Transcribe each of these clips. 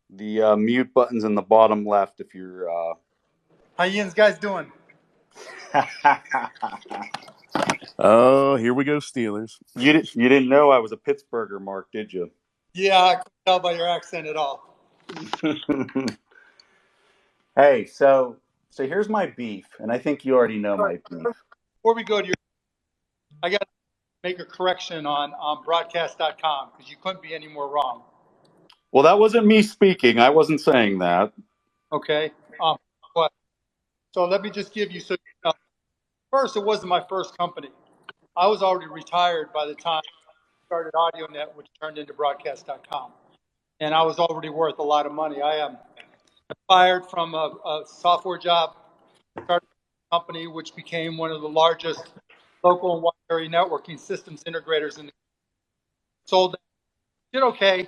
The mute button's in the bottom left if you're. How you guys doing? Oh, here we go, Steelers. You didn't know I was a Pittsburgher, Mark, did you? Yeah, I couldn't tell by your accent at all. Hey, so here's my beef, and I think you already know my beef. Before we go to your, I got to make a correction on broadcast.com because you couldn't be any more wrong. Well, that wasn't me speaking. I wasn't saying that. Okay. But so let me just give you first, it wasn't my first company. I was already retired by the time I started AudioNet, which turned into broadcast.com, and I was already worth a lot of money. I am fired from a software job, started a company which became one of the largest local and wide area networking systems integrators in the sold it, did okay,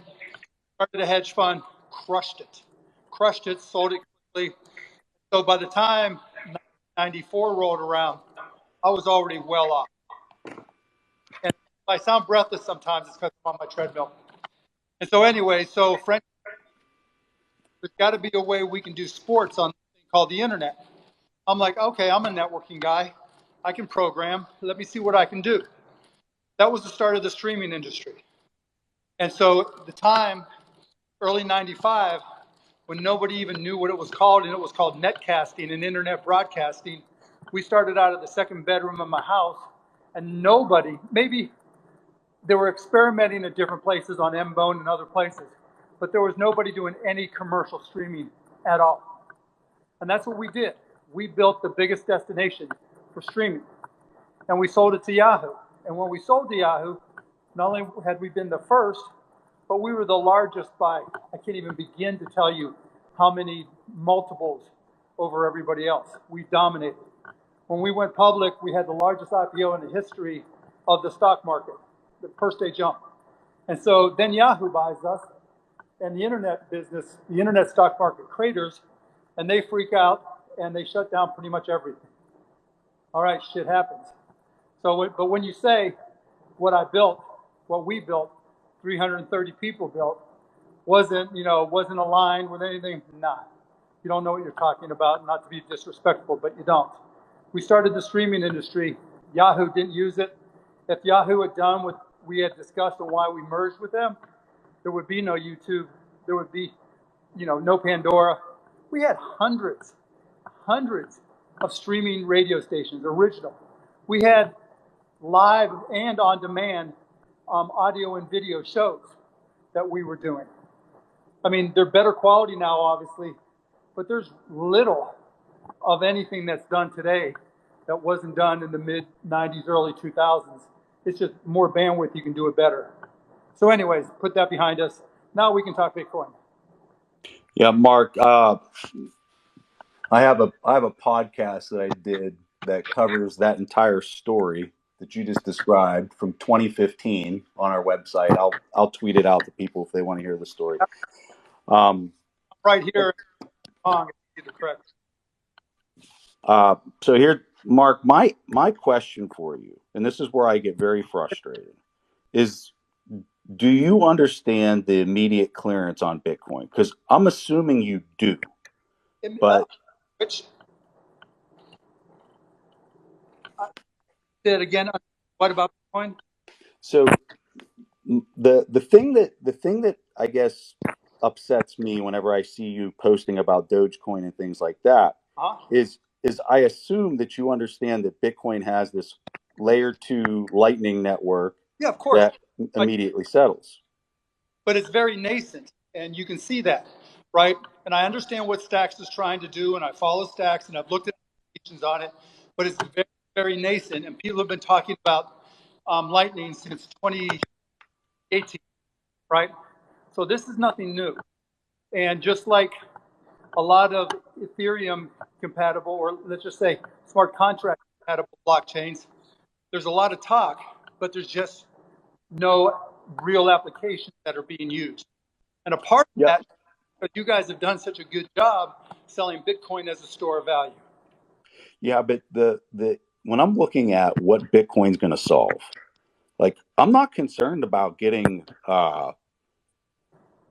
started a hedge fund, crushed it, sold it quickly. So by the time 1994 rolled around, I was already well off. And if I sound breathless sometimes, it's because I'm on my treadmill. And so anyway, French, there's got to be a way we can do sports on this thing called the internet. I'm like, okay, I'm a networking guy. I can program. Let me see what I can do. That was the start of the streaming industry. And so the time, early 95, when nobody even knew what it was called, and it was called netcasting and internet broadcasting, we started out of the second bedroom of my house, and nobody, maybe they were experimenting at different places on M-Bone and other places, but there was nobody doing any commercial streaming at all. And that's what we did. We built the biggest destination for streaming, and we sold it to Yahoo. And when we sold to Yahoo, not only had we been the first, but we were the largest by, I can't even begin to tell you how many multiples over everybody else. We dominated. When we went public, we had the largest IPO in the history of the stock market, the first day jump. And so then Yahoo buys us, and the internet business, the internet stock market craters, and they freak out and they shut down pretty much everything. All right, shit happens. So, but when you say what I built, what we built, 330 people built, wasn't aligned with anything, nah. You don't know what you're talking about, not to be disrespectful, but you don't. We started the streaming industry. Yahoo didn't use it. If Yahoo had done what we had discussed and why we merged with them, there would be no YouTube. There would be, no Pandora. We had hundreds of streaming radio stations, original. We had live and on-demand audio and video shows that we were doing. I mean, they're better quality now, obviously, but there's little of anything that's done today that wasn't done in the mid-90s, early 2000s. It's just more bandwidth, you can do it better. So anyways, put that behind us. Now we can talk Bitcoin. Yeah, Mark. I have a podcast that I did that covers that entire story that you just described from 2015 on our website. I'll tweet it out to people if they want to hear the story. Right here, correct. So here, Mark, my question for you, and this is where I get very frustrated, is do you understand the immediate clearance on Bitcoin? Because I'm assuming you do, but which say it again. What about Bitcoin? So the thing that I guess upsets me whenever I see you posting about Dogecoin and things like that is I assume that you understand that Bitcoin has this layer 2 lightning network of course, that immediately settles. But it's very nascent, and you can see that, right? And I understand what Stacks is trying to do, and I follow Stacks, and I've looked at applications on it, but it's very, very nascent, and people have been talking about Lightning since 2018, right? So this is nothing new. And just like a lot of Ethereum compatible, or let's just say smart contract compatible blockchains, there's a lot of talk, but there's just no real applications that are being used. And a part of that, but you guys have done such a good job selling Bitcoin as a store of value. Yeah, but the when I'm looking at what Bitcoin's going to solve, like I'm not concerned about getting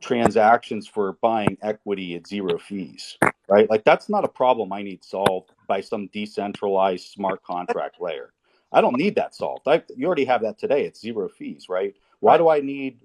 transactions for buying equity at zero fees, right? Like that's not a problem I need solved by some decentralized smart contract layer. I don't need that solved. You already have that today. It's zero fees, right? Why Right. do I need?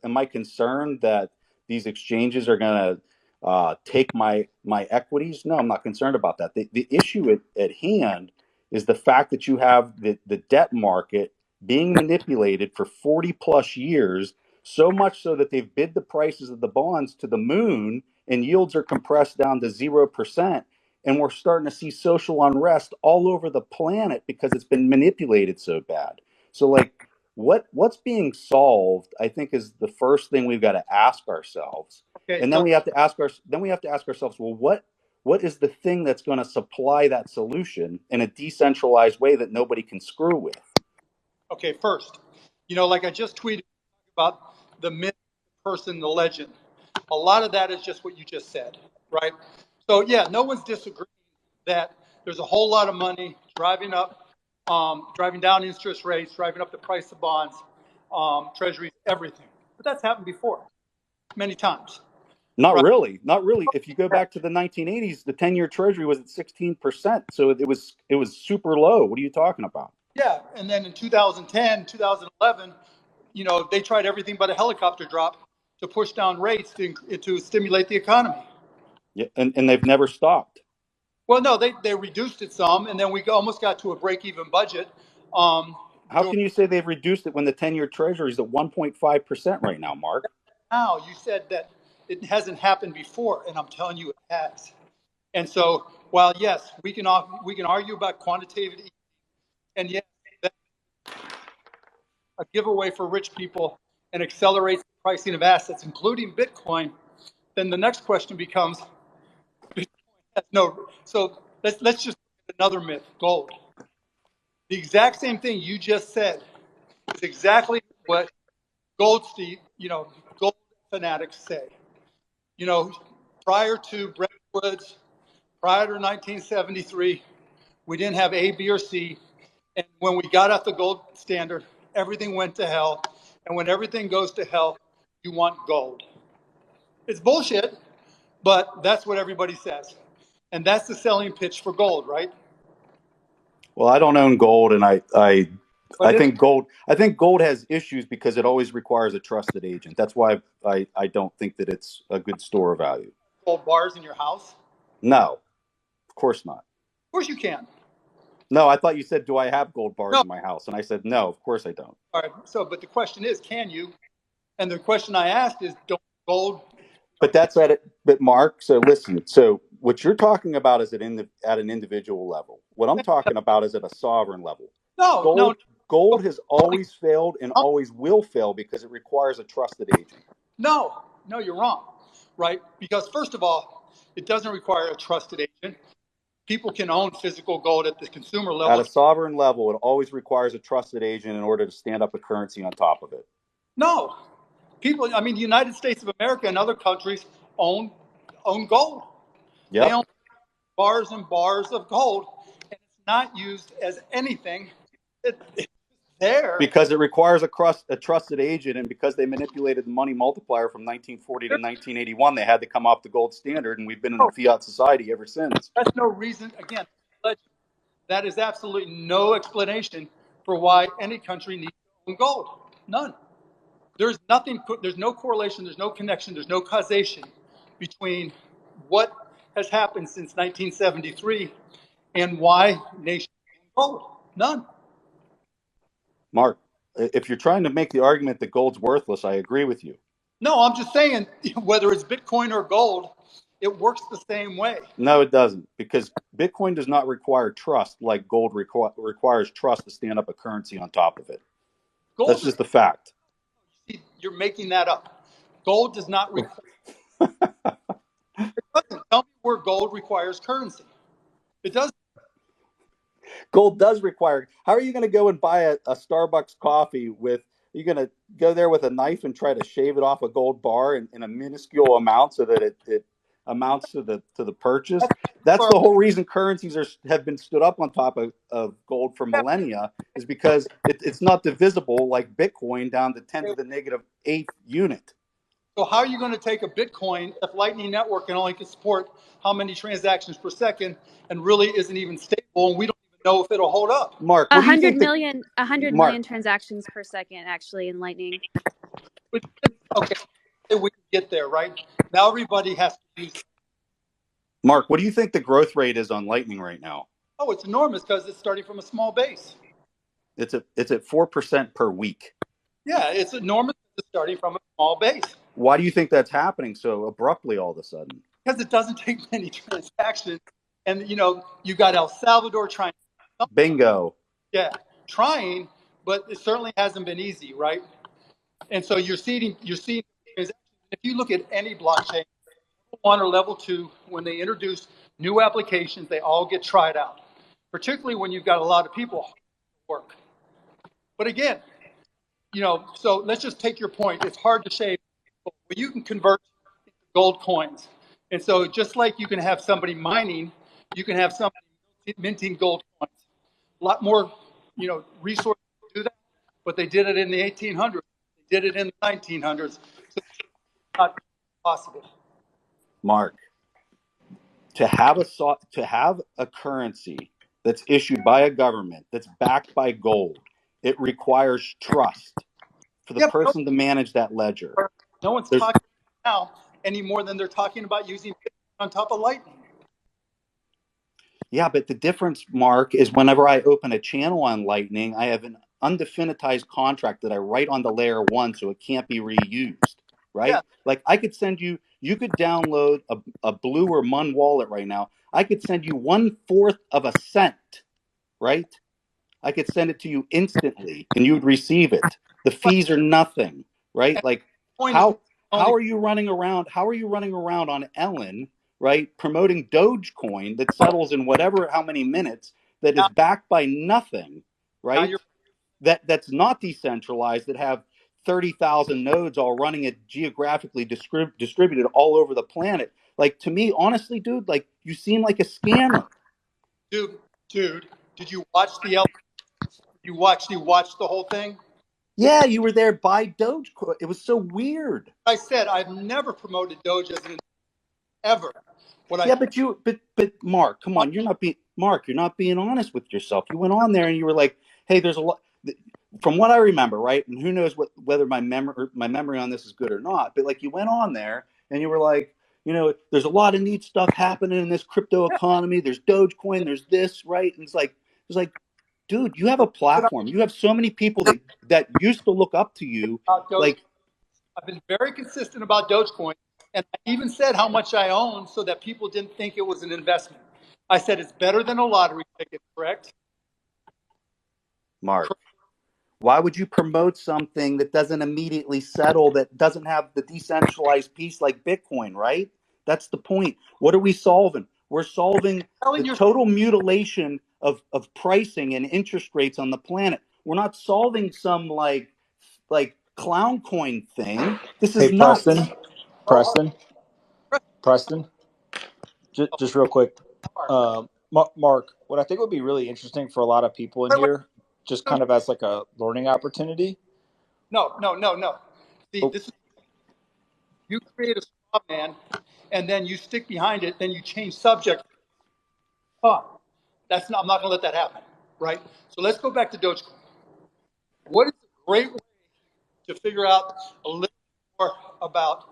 Am I concerned that these exchanges are going to take my equities? No, I'm not concerned about that. The issue at hand is the fact that you have the debt market being manipulated for 40 plus years, so much so that they've bid the prices of the bonds to the moon and yields are compressed down to 0%. And we're starting to see social unrest all over the planet because it's been manipulated so bad. So like what's being solved, I think, is the first thing we've got to ask ourselves. Okay. And then So we have to ask ourselves, well, what is the thing that's going to supply that solution in a decentralized way that nobody can screw with? okay, first, like I just tweeted about the myth, the person, the legend. A lot of that is just what you just said, right? So yeah, no one's disagreeing that there's a whole lot of money driving down interest rates, driving up the price of bonds, treasuries, everything. But that's happened before, many times, Not right? really, not really. If you go back to the 1980s, the 10-year Treasury was at 16%, so it was super low. What are you talking about? Yeah, and then in 2010, 2011, they tried everything but a helicopter drop to push down rates to stimulate the economy. Yeah, and they've never stopped. Well, no, they reduced it some, and then we almost got to a break-even budget. How can you say they've reduced it when the 10-year Treasury is at 1.5% right now, Mark? Now, you said that it hasn't happened before, and I'm telling you it has. And so, while yes, we can argue about quantitative easing, and yes, that's a giveaway for rich people and accelerates the pricing of assets, including Bitcoin, then the next question becomes, Bitcoin has no. So let's just look at another myth, gold. The exact same thing you just said is exactly what gold fanatics say. Prior to Bretton Woods, prior to 1973, we didn't have A, B, or C. And when we got off the gold standard, everything went to hell. And when everything goes to hell, you want gold. It's bullshit, but that's what everybody says. And that's the selling pitch for gold, right? Well, I don't own gold, and But I it's think gold has issues because it always requires a trusted agent. That's why I don't think that it's a good store of value. gold bars in your house. No, of course not. Of course you can. No, I thought you said, do I have gold bars No. in my house? And I said, no, of course I don't. All right. So, but the question is, can you? And the question I asked is, don't gold? But that's at it. But Mark, so listen. So what you're talking about is at an individual level. What I'm talking about is at a sovereign level. No, no, Gold has always failed and always will fail because it requires a trusted agent. no, no. You're wrong, right? Because first of all, it doesn't require a trusted agent. People can own physical gold at the consumer At level. a sovereign level, it always requires a trusted agent in order to stand up a currency on top of it. No, people. I mean, the United States of America and other countries own gold. They Yep. own bars and bars of gold, and it's not used as anything. It's there. Because it requires a trusted agent, and because they manipulated the money multiplier from 1940 to 1981, they had to come off the gold standard, and we've been in a fiat society ever since. That's no reason. Again, that is absolutely no explanation for why any country needs to own gold. None. There's nothing. There's no correlation. There's no connection. There's no causation between what has happened since 1973 and why nations own gold. None. Mark, if you're trying to make the argument that gold's worthless, I agree with you. No, I'm just saying whether it's Bitcoin or gold, it works the same way. No, it doesn't, because Bitcoin does not require trust like gold requires trust to stand up a currency on top of it. Gold. That's just a fact. You're making that up. Gold does not require. It doesn't. Tell me where gold requires currency. It doesn't. Gold does require. How are you going to go and buy a Starbucks coffee with? You're going to go there with a knife and try to shave it off a gold bar in a minuscule amount so that it amounts to the purchase. That's the whole reason currencies have been stood up on top of gold for millennia, is because it's not divisible like Bitcoin down to 10 to the negative 8th unit. So how are you going to take a Bitcoin if Lightning Network can only support how many transactions per second and really isn't even stable, and we don't even know if it'll hold up? Mark, what do you think the 100 Mark? million transactions per second actually in Lightning. Okay, we can get there, right? Now everybody has to use. Mark, what do you think the growth rate is on Lightning right now? Oh, it's enormous because it's starting from a small base. It's at 4% per week. Yeah, it's enormous. It's starting from a small base. Why do you think that's happening so abruptly all of a sudden? Because it doesn't take many transactions, and you got El Salvador trying. Bingo. Yeah, trying, but it certainly hasn't been easy, right? And so you're seeing transactions. If you look at any blockchain, level 1 or level 2, when they introduce new applications, they all get tried out, particularly when you've got a lot of people work. But again, so let's just take your point. It's hard to shave. Well, you can convert gold coins. And so just like you can have somebody mining, you can have somebody minting gold coins. A lot more, resources to do that, but they did it in the 1800s. They did it in the 1900s. So it's not possible. Mark, to have a currency that's issued by a government that's backed by gold, it requires trust for the person to manage that ledger. No one's talking now any more than they're talking about using Bitcoin on top of Lightning. Yeah, but the difference, Mark, is whenever I open a channel on Lightning, I have an undefinitized contract that I write on the layer 1 so it can't be reused, right? Yeah. Like I could send you could download a Blue or Mun wallet right now. I could send you 1/4 of a cent, right? I could send it to you instantly and you would receive it. The fees are nothing, right? Like how are you running around? How are you running around on Ellen, right? Promoting Dogecoin that settles in how many minutes, that is backed by nothing, right? That's not decentralized, that have 30,000 nodes all running it geographically distributed all over the planet. Like, to me, honestly, dude, like you seem like a scammer. Dude, did you watch you watched the whole thing? Yeah, you were there by Dogecoin. It was so weird. I said I've never promoted Doge as an ever. But Mark, come on, you're not being honest with yourself. You went on there and you were like, "Hey, there's a lot." From what I remember, right? And who knows whether my memory on this is good or not? But like, you went on there and you were like, there's a lot of neat stuff happening in this crypto economy. There's Dogecoin. There's this, right? And it's like, dude, you have a platform. You have so many people that used to look up to you. Like, I've been very consistent about Dogecoin, and I even said how much I own so that people didn't think it was an investment. I said it's better than a lottery ticket, correct? Mark, why would you promote something that doesn't immediately settle, that doesn't have the decentralized piece like Bitcoin, right? That's the point. What are we solving? We're solving the total mutilation of pricing and interest rates on the planet. We're not solving some like clown coin thing. This is nuts. Preston, just real quick. Mark, what I think would be really interesting for a lot of people in here, just kind of as like a learning opportunity. No. See, this is, you create a straw man, and then you stick behind it, then you change subject. I'm not going to let that happen, right? So let's go back to Dogecoin. What is a great way to figure out a little more about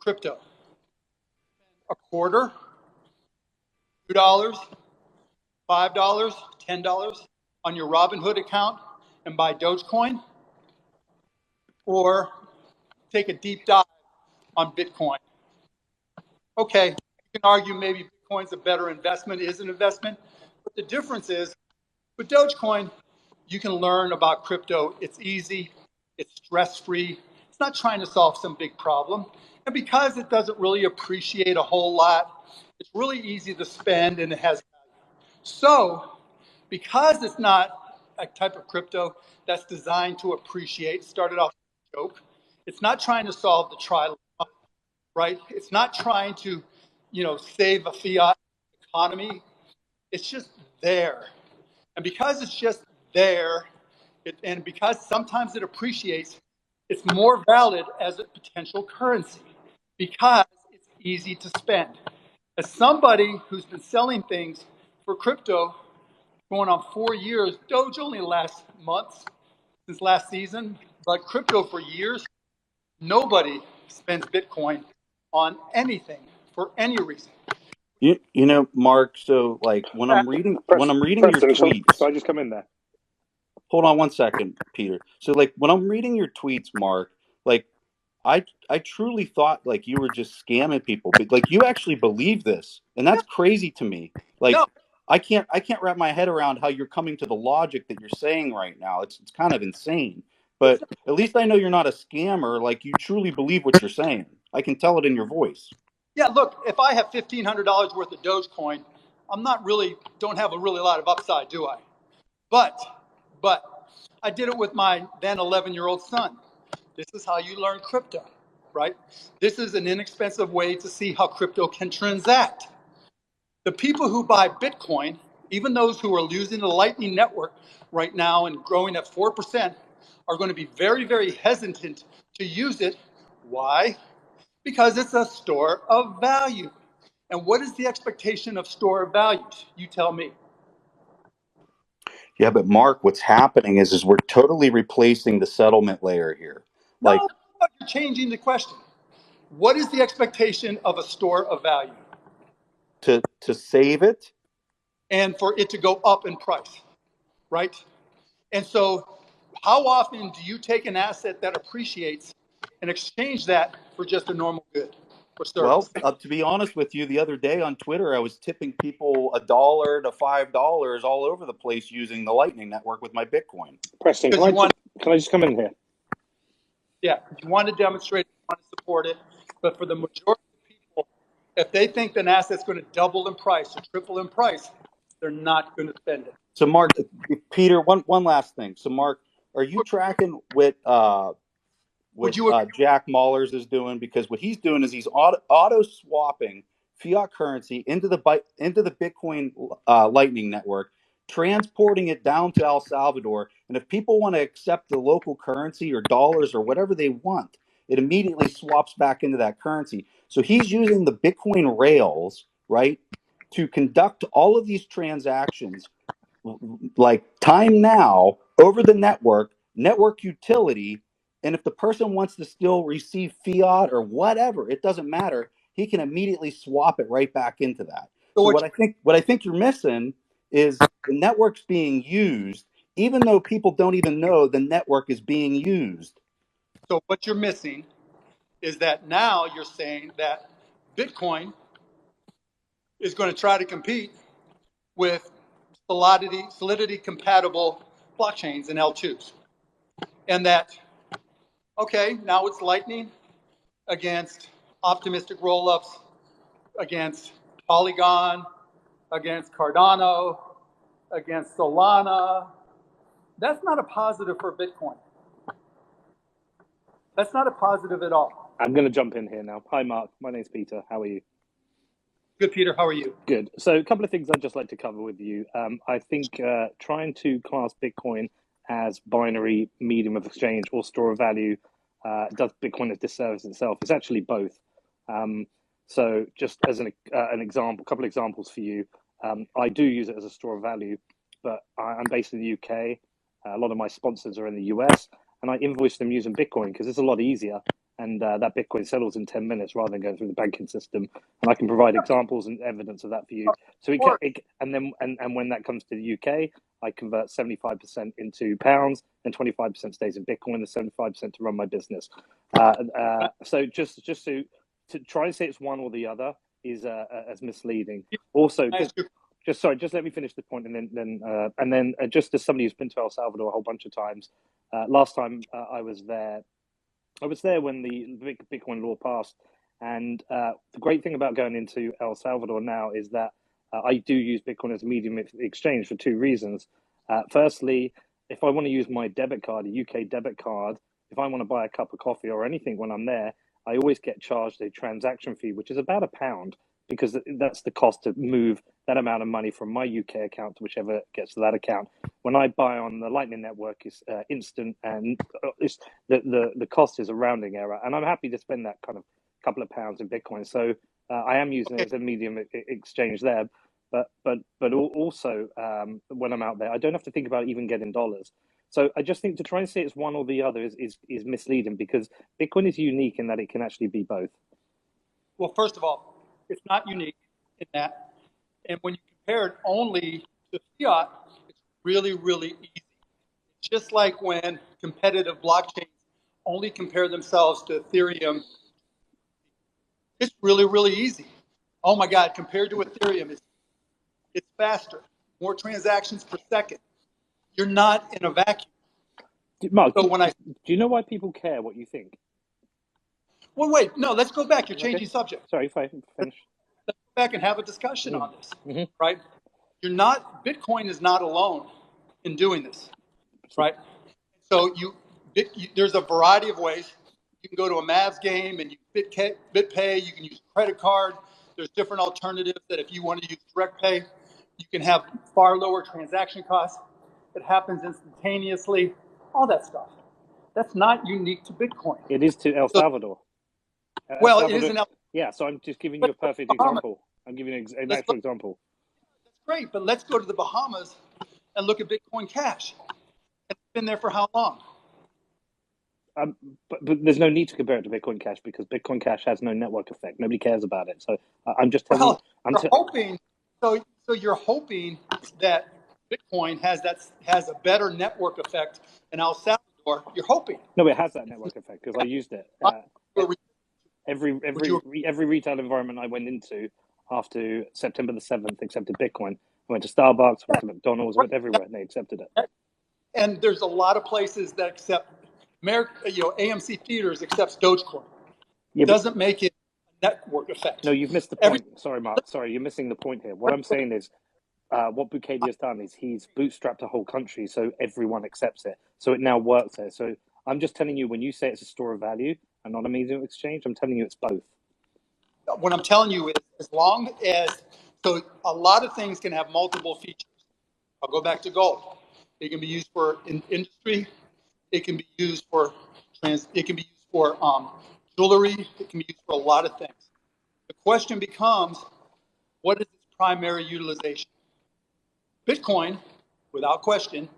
crypto? A quarter, $2, $5, $10 on your Robinhood account and buy Dogecoin, or take a deep dive on Bitcoin. Okay, you can argue maybe Bitcoin's a better investment, is an investment, but the difference is with Dogecoin, you can learn about crypto. It's easy, it's stress-free, it's not trying to solve some big problem. And because it doesn't really appreciate a whole lot, it's really easy to spend and it has value. So, because it's not a type of crypto that's designed to appreciate, started off as a joke, it's not trying to solve the trilemma, right? It's not trying to, save a fiat economy. It's just there. And because it's just there, and because sometimes it appreciates, It's more valid as a potential currency because it's easy to spend. As somebody who's been selling things for crypto going on 4 years, Doge only lasts months since last season, but crypto for years, nobody spends Bitcoin on anything for any reason. You know, Mark. So like when I'm reading your Preston, shall tweets. I just come in there? Hold on one second, Peter. So like when I'm reading your tweets, Mark, like I truly thought like you were just scamming people, but like you actually believe this, and No, that's crazy to me. Like no, I can't wrap my head around how you're coming to the logic that you're saying right now. It's kind of insane. it's But at least I know you're not a scammer. Like you truly believe what you're saying. I can tell it in your voice. Yeah, look, if I have $1,500 worth of Dogecoin, don't have a really lot of upside, do I? But I did it with my then 11-year-old son. This is how you learn crypto, right? This is an inexpensive way to see how crypto can transact. The people who buy Bitcoin, even those who are using the Lightning Network right now and growing at 4%, are going to be very, very hesitant to use it. Why? Because it's a store of value. And what is the expectation of store of values? You tell me. Yeah, but Mark, what's happening is we're totally replacing the settlement layer here. Like No, you're changing the question. What is the expectation of a store of value? to save it. And for it to go up in price, right? And so, how often do you take an asset that appreciates and exchange that for just a normal good or Well, service? to be honest with you, the other day on Twitter, I was tipping people $1 to $5 all over the place using the Lightning Network with my Bitcoin. Preston, Because can I just come in here? yeah, you want to demonstrate, you want to support it, but for the majority of people, if they think an asset's going to double in price or triple in price, they're not going to spend it. So, Mark, Peter, one last thing. So, Mark, are you tracking what Would you agree? Jack Mallers is doing? Because what he's doing is he's auto swapping fiat currency into the Bitcoin Lightning Network, transporting it down to El Salvador, and if people want to accept the local currency or dollars or whatever they want, it immediately swaps back into that currency. So he's using the Bitcoin rails, right, to conduct all of these transactions like time now over the network utility. And if the person wants to still receive fiat or whatever, it doesn't matter. He can immediately swap it right back into that. So So what, what I think you're missing is the network's being used, even though people don't even know the network is being used. so what you're missing is that now you're saying that Bitcoin is going to try to compete with solidity compatible blockchains and L2s. And that, okay, now it's Lightning against optimistic rollups, against Polygon, against Cardano, against Solana. That's not a positive for Bitcoin. That's not a positive at all. I'm going to jump in here now. Hi, Mark. My name's Peter. How are you? Good, Peter. How are you? Good. So a couple of things I'd just like to cover with you. I think trying to class Bitcoin as binary medium of exchange or store of value does Bitcoin a disservice itself. It's actually both. So just as an example, a couple of examples for you. I do use it as a store of value, but I'm based in the UK. A lot of my sponsors are in the US, and I invoice them using Bitcoin because it's a lot easier. And that Bitcoin settles in 10 minutes rather than going through the banking system. And I can provide examples and evidence of that for you. So and when that comes to the UK, I convert 75% into pounds and 25% stays in Bitcoin and 75% to run my business. So just to try and say it's one or the other is as misleading. Also, just let me finish the point, and then just as somebody who's been to El Salvador a whole bunch of times, last time I was there when the Bitcoin law passed, and the great thing about going into El Salvador now is that I do use Bitcoin as a medium of exchange for two reasons. Firstly, if I want to use my debit card, a UK debit card, if I want to buy a cup of coffee or anything when I'm there, I always get charged a transaction fee, which is about £1, because that's the cost to move that amount of money from my UK account to whichever gets to that account. When I buy on the Lightning Network, it's instant, and it's the cost is a rounding error, and I'm happy to spend that kind of couple of pounds in Bitcoin. So I am using it as a medium exchange there, but also when I'm out there, I don't have to think about even getting dollars. So I just think to try and say it's one or the other is misleading, because Bitcoin is unique in that it can actually be both. Well, first of all, it's not unique in that. And when you compare it only to fiat, it's really, really easy. It's just like when competitive blockchains only compare themselves to Ethereum. It's really, really easy. Oh my God, compared to Ethereum, it's faster, more transactions per second. You're not in a vacuum. Mark, So do you know why people care what you think? Well, wait, no, let's go back. You're changing subject. Sorry, finish. Let's go back and have a discussion on this, right? Bitcoin is not alone in doing this, right? So there's a variety of ways. You can go to a Mavs game and you BitPay. You can use a credit card. There's different alternatives that if you want to use direct pay, you can have far lower transaction costs. It happens instantaneously, all that stuff. That's not unique to Bitcoin. It is to El Salvador. Well, it is an Yeah, so I'm just giving you a perfect example. I'm giving you an actual example. That's great, but let's go to the Bahamas and look at Bitcoin Cash. It's been there for how long? But there's no need to compare it to Bitcoin Cash, because Bitcoin Cash has no network effect. Nobody cares about it. So I'm just telling you. You're hoping. So you're hoping that Bitcoin has a better network effect in El Salvador. You're hoping. No, it has that network effect because I used it. Every retail environment I went into after September the 7th accepted Bitcoin. I went to Starbucks, went to McDonald's, went everywhere, and they accepted it. And there's a lot of places that accept, AMC Theaters accepts Dogecoin. It doesn't make it a network effect. No, you've missed the point. Sorry, Mark. Sorry, you're missing the point here. What I'm saying is, what Bukele has done is he's bootstrapped a whole country so everyone accepts it. So it now works there. So I'm just telling you, when you say it's a store of value and not a medium of exchange, I'm telling you it's both. What I'm telling you is, as long as, so a lot of things can have multiple features. I'll go back to gold. It can be used for industry. It can be used for jewelry. It can be used for a lot of things. The question becomes, what is its primary utilization? Bitcoin, without question,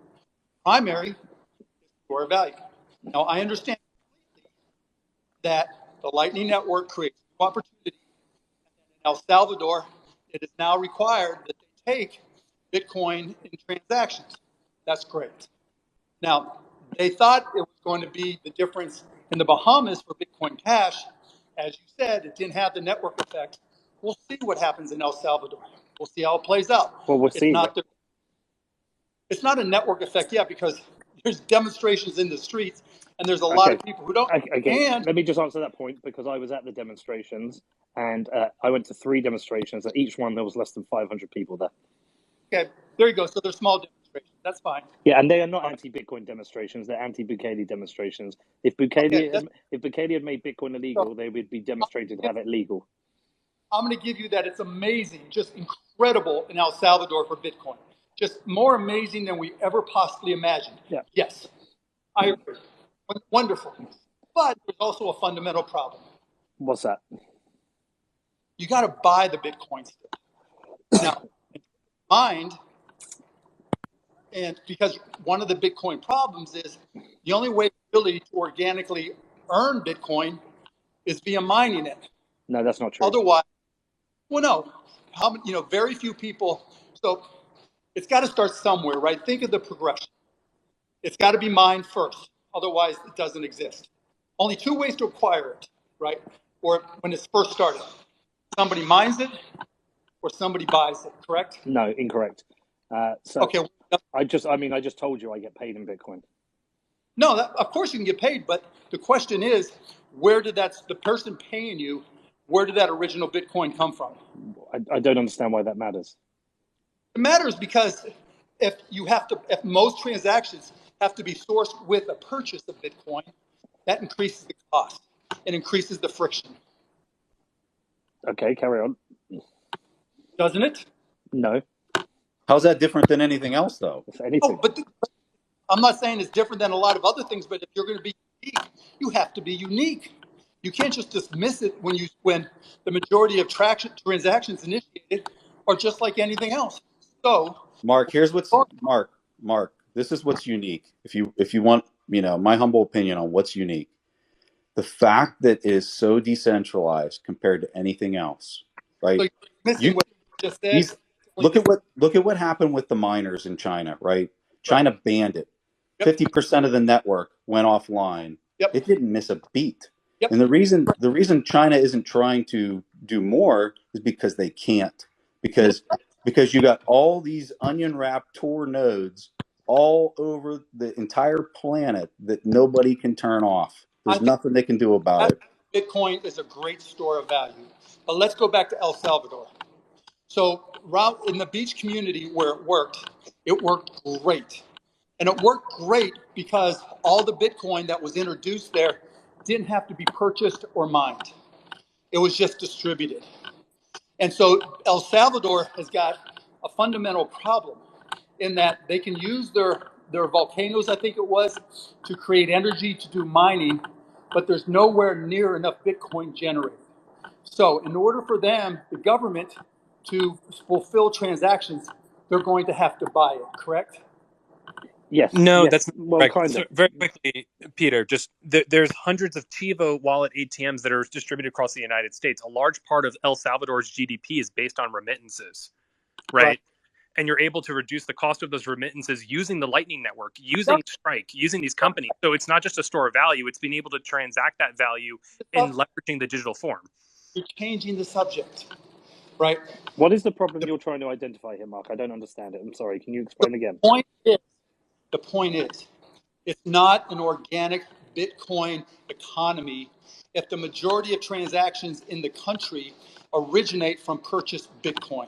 primary is store of value. Now, I understand that the Lightning Network creates new opportunity. In El Salvador, it is now required that they take Bitcoin in transactions. That's great. Now, they thought it was going to be the difference in the Bahamas for Bitcoin Cash. As you said, it didn't have the network effect. We'll see what happens in El Salvador. We'll see how it plays out. Well, we'll see. It's not a network effect yet, because there's demonstrations in the streets, and there's a lot of people who don't. Okay. And let me just answer that point, because I was at the demonstrations, and I went to 3 demonstrations. At each one, there was less than 500 people there. Okay, there you go. So they're small demonstrations. That's fine. Yeah, and they are not anti-Bitcoin demonstrations. They're anti-Bukele demonstrations. If Bukele had made Bitcoin illegal, they would be demonstrated to have it legal. I'm going to give you that. It's amazing, just incredible in El Salvador for Bitcoin. Just more amazing than we ever possibly imagined. Yeah. Yes, I agree. Wonderful. But there's also a fundamental problem. What's that? You got to buy the Bitcoin still. Now, mind, and because one of the Bitcoin problems is the only way really to organically earn Bitcoin is via mining it. No, that's not true. Otherwise, well, no, very few people. So it's got to start somewhere, right? Think of the progression. It's got to be mined first. Otherwise, it doesn't exist. Only 2 ways to acquire it, right? Or when it's first started. Somebody mines it or somebody buys it, correct? No, incorrect. Okay. I just told you I get paid in Bitcoin. No, of course you can get paid, but the question is, where did the person paying you, where did that original Bitcoin come from? I don't understand why that matters. It matters because if most transactions have to be sourced with a purchase of Bitcoin, that increases the cost. It increases the friction. Okay, carry on. doesn't it? No, How's that different than anything else, though? it's Oh, anything. but I'm not saying it's different than a lot of other things, but if you're going to be unique, you have to be unique. You can't just dismiss it when the majority of transactions initiated are just like anything else. So, Mark, here's what's Mark. This is what's unique. If you want, my humble opinion on what's unique, the fact that it is so decentralized compared to anything else, so right? you're missing You what you just said. these look at what happened with the miners in China, right? Right. China banned it. Yep. 50% of the network went offline. Yep. It didn't miss a beat. Yep. And the reason China isn't trying to do more is because they can't. Because you got all these onion wrapped Tor nodes all over the entire planet that nobody can turn off. I There's think nothing they can do about that it. Bitcoin is a great store of value. But let's go back to El Salvador. So, in the beach community where it worked great. And it worked great because all the Bitcoin that was introduced there didn't have to be purchased or mined. It was just distributed. And so El Salvador has got a fundamental problem in that they can use their volcanoes, I think it was, to create energy to do mining, but there's nowhere near enough Bitcoin generated. So in order for them, the government, to fulfill transactions, they're going to have to buy it, correct? Yes, No, yes. that's not Well, correct. kind So of. very quickly, Peter, just there's hundreds of Chivo wallet ATMs that are distributed across the United States. A large part of El Salvador's GDP is based on remittances, Right. right? And you're able to reduce the cost of those remittances using the Lightning Network, Yep. using Strike, using these companies. So it's not just a store of value, it's being able to transact that value in leveraging the digital form. You're changing the subject, right? What is the problem you're trying to identify here, Mark? I don't understand it. I'm sorry. Can you explain again? Point is, the point is, it's not an organic Bitcoin economy if the majority of transactions in the country originate from purchased Bitcoin,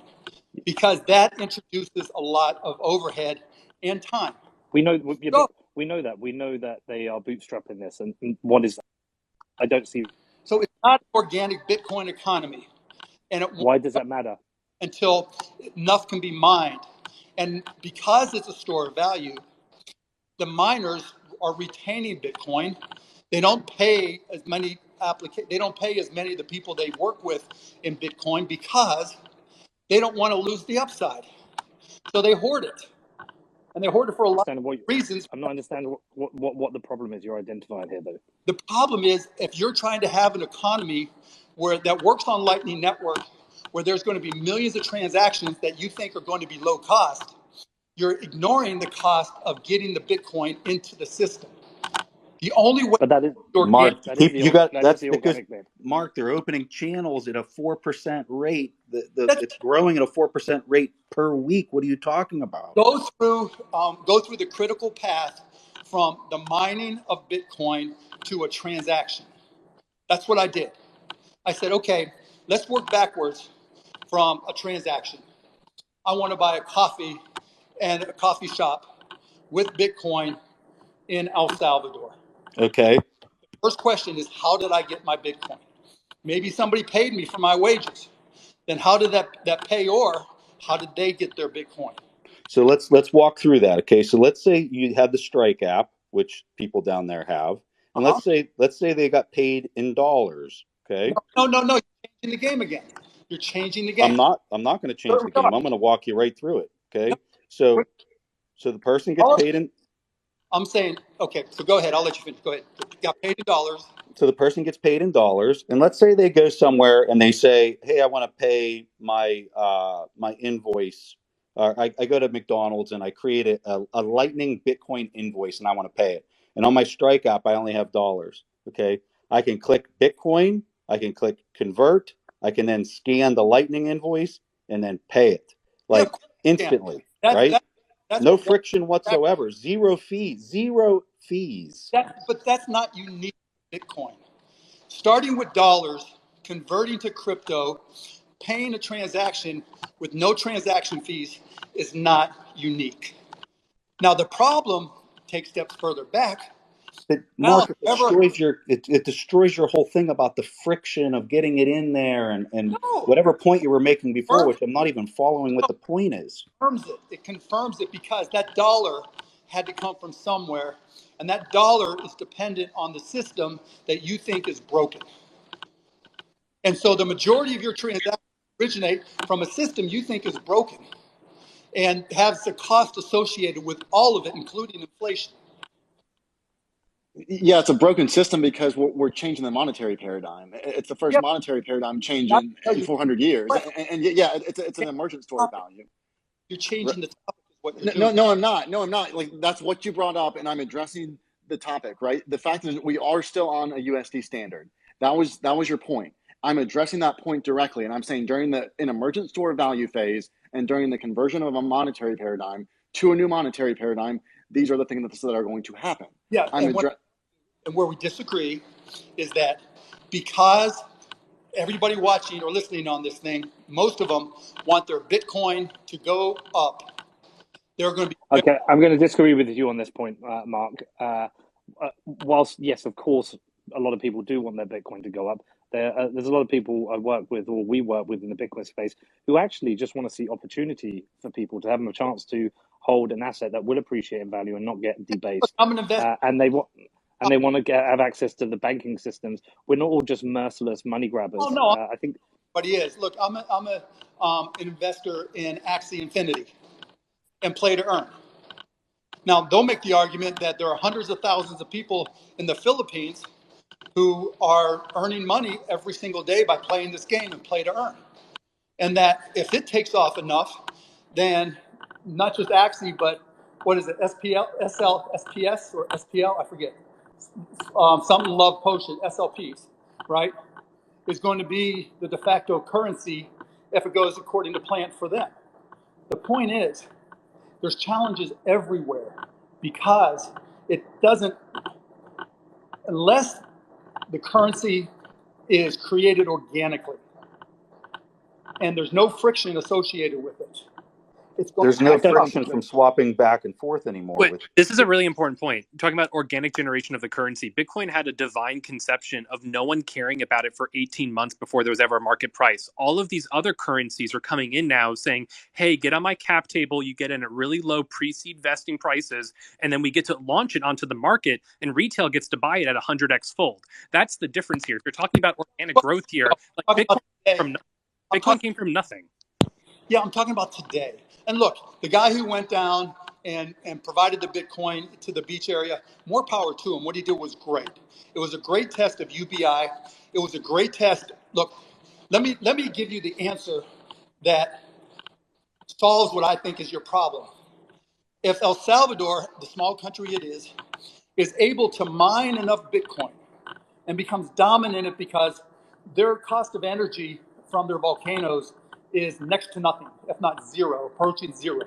because that introduces a lot of overhead and time. We know, yeah, but So, we know that. We know that they are bootstrapping this. And what is? I don't see. so it's not an organic Bitcoin economy, and it won't Why does that matter? until enough can be mined. And because it's a store of value, the miners are retaining Bitcoin. They don't pay as many They don't pay as many of the people they work with in Bitcoin because they don't want to lose the upside. So they hoard it, and they hoard it for a lot Understand what? of reasons. I'm not understanding what the problem is you're identifying here, though. The problem is if you're trying to have an economy where that works on Lightning Network, where there's going to be millions of transactions that you think are going to be low cost, you're ignoring the cost of getting the Bitcoin into the system. The only way But that is organic. Mark, that is the because organic bit. Mark, they're opening channels at a 4% rate. That's It's growing at a 4% rate per week. What are you talking about? go through the critical path from the mining of Bitcoin to a transaction. That's what I did. I said, okay, let's work backwards from a transaction. I want to buy a coffee and a coffee shop with Bitcoin in El Salvador. Okay. First question is, how did I get my Bitcoin? Maybe somebody paid me for my wages. Then how did that payor, how did they get their Bitcoin? So let's walk through that. Okay. So let's say you have the Strike app, which people down there have, and Uh-huh. let's say they got paid in dollars. Okay. No. You're changing the game again. You're changing the I'm game. not I'm not going to change the game. I'm going to walk you right through it. No, Okay. So the person gets paid in I'm saying, okay, so go ahead. I'll let you finish. Go ahead. Got paid in dollars. so the person gets paid in dollars, and let's say they go somewhere and they say, "Hey, I want to pay my invoice." I go to McDonald's and I create a Lightning Bitcoin invoice, and I want to pay it. And on my Strike app, I only have dollars. Okay, I can click Bitcoin, I can click convert, I can then scan the Lightning invoice and then pay it Yeah, of like course you can. instantly, That's right? that, that's No what one friction transaction. whatsoever. Zero fees. Zero fees. But that's not unique to Bitcoin. Starting with dollars, converting to crypto, paying a transaction with no transaction fees is not unique. Now the problem takes steps further back. But Now, Mark, it destroys your whole thing about the friction of getting it in there and no, whatever point you were making before, confirms which I'm not even following what the point is. it. It confirms it because that dollar had to come from somewhere, and that dollar is dependent on the system that you think is broken. And so the majority of your transactions originate from a system you think is broken and has the cost associated with all of it, including inflation. Yeah, it's a broken system because we're changing the monetary paradigm. It's the first Yeah, monetary paradigm change not in 400 years. right. And yeah, it's an emergent store of value. You're changing the topic of what you're No, doing. no, I'm not. No, I'm not. Like, that's what you brought up, and I'm addressing the topic, right? The fact is we are still on a USD standard. That was your point. I'm addressing that point directly, and I'm saying during an emergent store of value phase and during the conversion of a monetary paradigm to a new monetary paradigm, these are the things that are going to happen. Yeah, I'm and where we disagree is that because everybody watching or listening on this thing, most of them want their Bitcoin to go up. They're going to be Okay, I'm going to disagree with you on this point, Mark. Whilst, yes, of course, a lot of people do want their Bitcoin to go up, there's a lot of people I work with or we work with in the Bitcoin space who actually just want to see opportunity for people to have them a chance to hold an asset that will appreciate in value and not get debased. I'm an investor. And they want to have access to the banking systems. We're not all just merciless money grabbers. Oh no, I think. but he is. Look, I'm an investor in Axie Infinity and play to earn. Now, they'll make the argument that there are hundreds of thousands of people in the Philippines who are earning money every single day by playing this game and play to earn. And that if it takes off enough, then not just Axie, but what is it, SPL, SL, SPS, or SPL? I forget. Something love potion, SLPs, right? Is going to be the de facto currency if it goes according to plan for them. The point is, there's challenges everywhere because it doesn't, unless the currency is created organically and there's no friction associated with it, it's going There's to no take friction off. from swapping back and forth anymore. Wait, this is a really important point. Talking about organic generation of the currency, Bitcoin had a divine conception of no one caring about it for 18 months before there was ever a market price. All of these other currencies are coming in now saying, hey, get on my cap table. You get in at really low pre-seed vesting prices, and then we get to launch it onto the market, and retail gets to buy it at 100x fold. That's the difference here. If you're talking about organic growth here, like Bitcoin came from nothing. Yeah, I'm talking about today. And look, the guy who went down and provided the Bitcoin to the beach area, more power to him. What he did was great. It was a great test of UBI. It was a great test. Look, let me give you the answer that solves what I think is your problem. If El Salvador, the small country it is able to mine enough Bitcoin and becomes dominant in it because their cost of energy from their volcanoes is next to nothing, if not zero, approaching zero.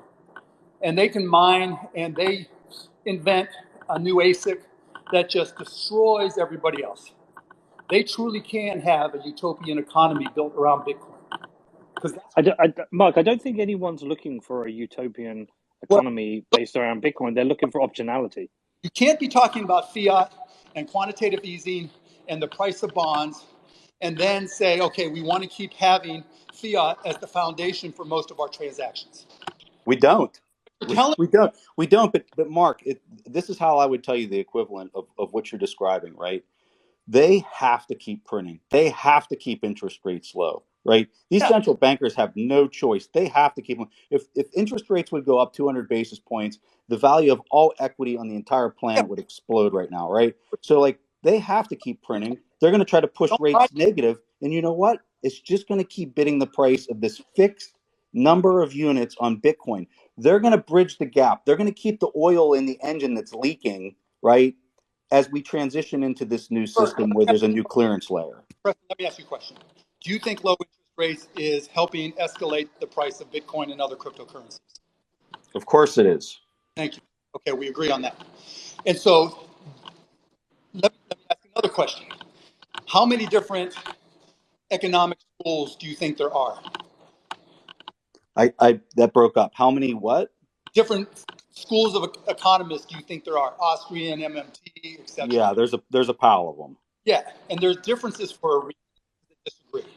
And they can mine and they invent a new ASIC that just destroys everybody else. They truly can have a utopian economy built around Bitcoin. Mark, I don't think anyone's looking for a utopian Well, economy based around Bitcoin. They're looking for optionality. you can't be talking about fiat and quantitative easing and the price of bonds and then say, okay, we want to keep having fiat as the foundation for most of our transactions. We don't. You're telling We don't. We don't. But Mark, this is how I would tell you the equivalent of what you're describing, right? They have to keep printing. They have to keep interest rates low, right? These yeah, central bankers have no choice. They have to keep them. If interest rates would go up 200 basis points, the value of all equity on the entire yeah, planet would explode right now, right? So like they have to keep printing. They're going to try to push don't rates write. negative, and you know what? It's just going to keep bidding the price of this fixed number of units on Bitcoin. They're going to bridge the gap. They're going to keep the oil in the engine that's leaking, right? As we transition into this new system where there's a new clearance layer. Preston, let me ask you a question. Do you think low interest rates is helping escalate the price of Bitcoin and other cryptocurrencies? Of course it is. Thank you. Okay, we agree on that. And so let me ask another question. How many different economic schools do you think there are? I that broke up. How many what? Different schools of economists do you think there are? Austrian, MMT, etc. Yeah, there's a pile of them. Yeah, and there's differences for a reason that disagree,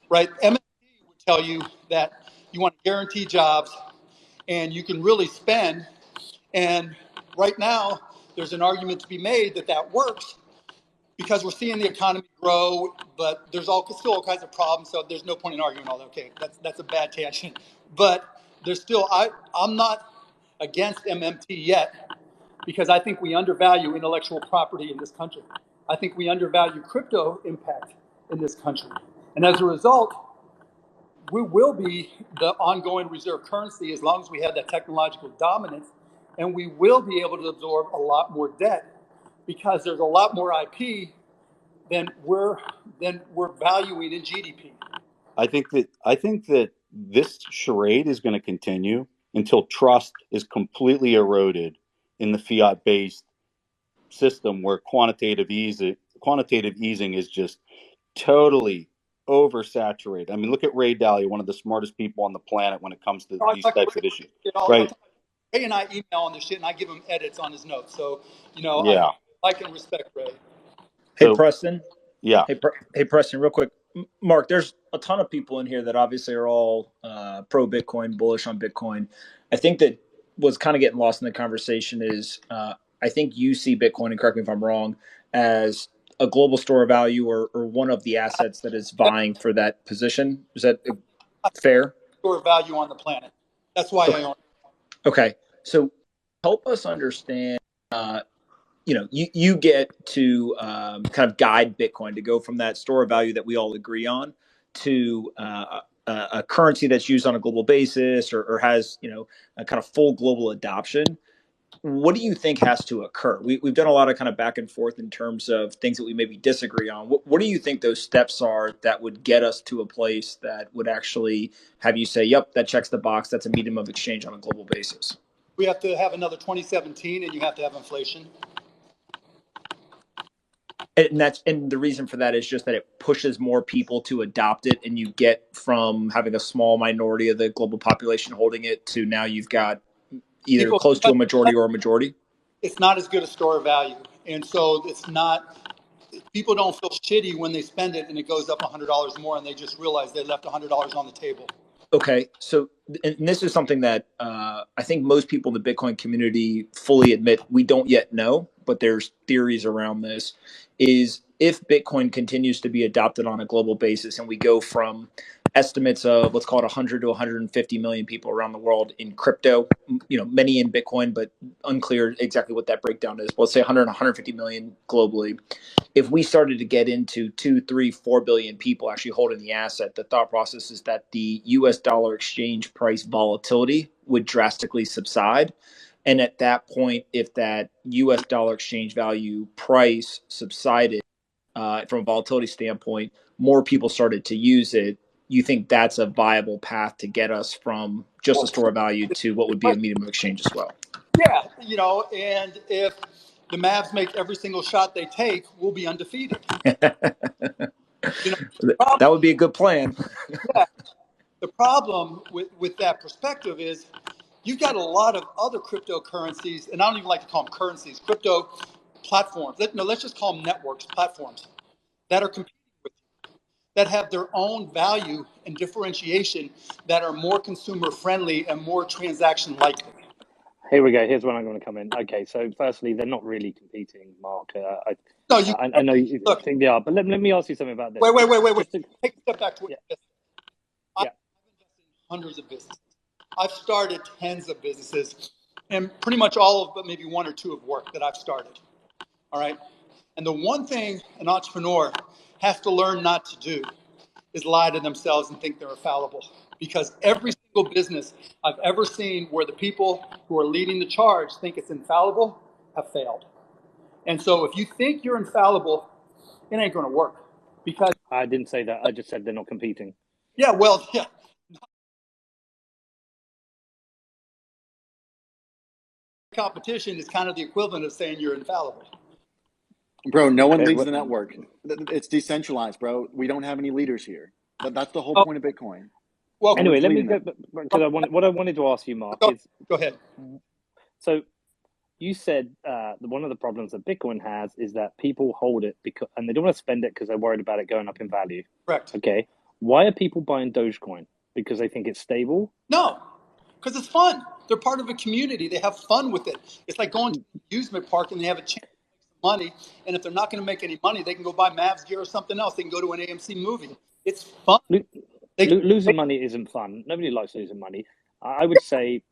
right? MMT would tell you that you want to guarantee jobs and you can really spend. And right now, there's an argument to be made that that works because we're seeing the economy grow, but there's still all kinds of problems. So there's no point in arguing all that. Okay, that's a bad tangent. But there's still, I'm not against MMT yet because I think we undervalue intellectual property in this country. I think we undervalue crypto impact in this country. And as a result, we will be the ongoing reserve currency as long as we have that technological dominance, and we will be able to absorb a lot more debt because there's a lot more IP than we're valuing in GDP. I think that this charade is going to continue until trust is completely eroded in the fiat-based system, where quantitative easing is just totally oversaturated. I mean, look at Ray Dalio, one of the smartest people on the planet when it comes to these types of issues. Right? Ray and I email on this shit, and I give him edits on his notes. So, Yeah. I like and respect Ray. Hey, So, Preston. Yeah. Hey, Preston, real quick. Mark, there's a ton of people in here that obviously are all pro Bitcoin, bullish on Bitcoin. I think that what's kind of getting lost in the conversation is I think you see Bitcoin, and correct me if I'm wrong, as a global store of value or one of the assets that is vying for that position. Is that fair? Store of value on the planet. That's why I own it. Okay. So help us understand, you get to kind of guide Bitcoin to go from that store of value that we all agree on to a currency that's used on a global basis or has, a kind of full global adoption. What do you think has to occur? We've done a lot of kind of back and forth in terms of things that we maybe disagree on. What do you think those steps are that would get us to a place that would actually have you say, yep, that checks the box, that's a medium of exchange on a global basis? We have to have another 2017, and you have to have inflation. And the reason for that is just that it pushes more people to adopt it, and you get from having a small minority of the global population holding it to now you've got either People, close to a majority or a majority. It's not as good a store of value, and so it's not. People don't feel shitty when they spend it and it goes up $100 more, and they just realize they left $100 on the table. Okay, so and this is something that I think most people in the Bitcoin community fully admit we don't yet know, but there's theories around this, is if Bitcoin continues to be adopted on a global basis and we go from estimates of, let's call it 100 to 150 million people around the world in crypto, many in Bitcoin, but unclear exactly what that breakdown is. But let's say 100, 150 million globally. If we started to get into 2, 3, 4 billion people actually holding the asset, the thought process is that the US dollar exchange price volatility would drastically subside. And at that point, if that US dollar exchange value price subsided from a volatility standpoint, more people started to use it. You think that's a viable path to get us from just a store of value to what would be a medium of exchange as well? Yeah, and if the Mavs make every single shot they take, we'll be undefeated. That would be a good plan. Yeah. The problem with that perspective is you've got a lot of other cryptocurrencies, and I don't even like to call them currencies, crypto platforms. Let's just call them networks, platforms, that are competing with you, that have their own value and differentiation, that are more consumer friendly and more transaction likely. Here we go. Here's where I'm going to come in. Okay, so firstly, they're not really competing, Mark. I know you think they are, but let me ask you something about this. Wait. Take a step back to what you said. I've invested in hundreds of businesses. I've started tens of businesses, and pretty much all of, but maybe one or two have worked that I've started. All right. And the one thing an entrepreneur has to learn not to do is lie to themselves and think they're infallible. Because every single business I've ever seen where the people who are leading the charge think it's infallible have failed. And so if you think you're infallible, it ain't going to work. Because I didn't say that. I just said they're not competing. Yeah, well, yeah. Competition is kind of the equivalent of saying you're infallible. Bro, no one leads the network. It's decentralized, bro. We don't have any leaders here. That's the whole point of Bitcoin. Well, anyway, let me go. Because what I wanted to ask you, Mark, is go ahead. So you said one of the problems that Bitcoin has is that people hold it and they don't want to spend it because they're worried about it going up in value. Correct. Okay. Why are people buying Dogecoin? Because they think it's stable? No, because it's fun. They're part of a community. They have fun with it. It's like going to an amusement park and they have a chance to make some money. And if they're not going to make any money, they can go buy Mavs gear or something else. They can go to an AMC movie. It's fun. Losing money isn't fun. Nobody likes losing money. I would say,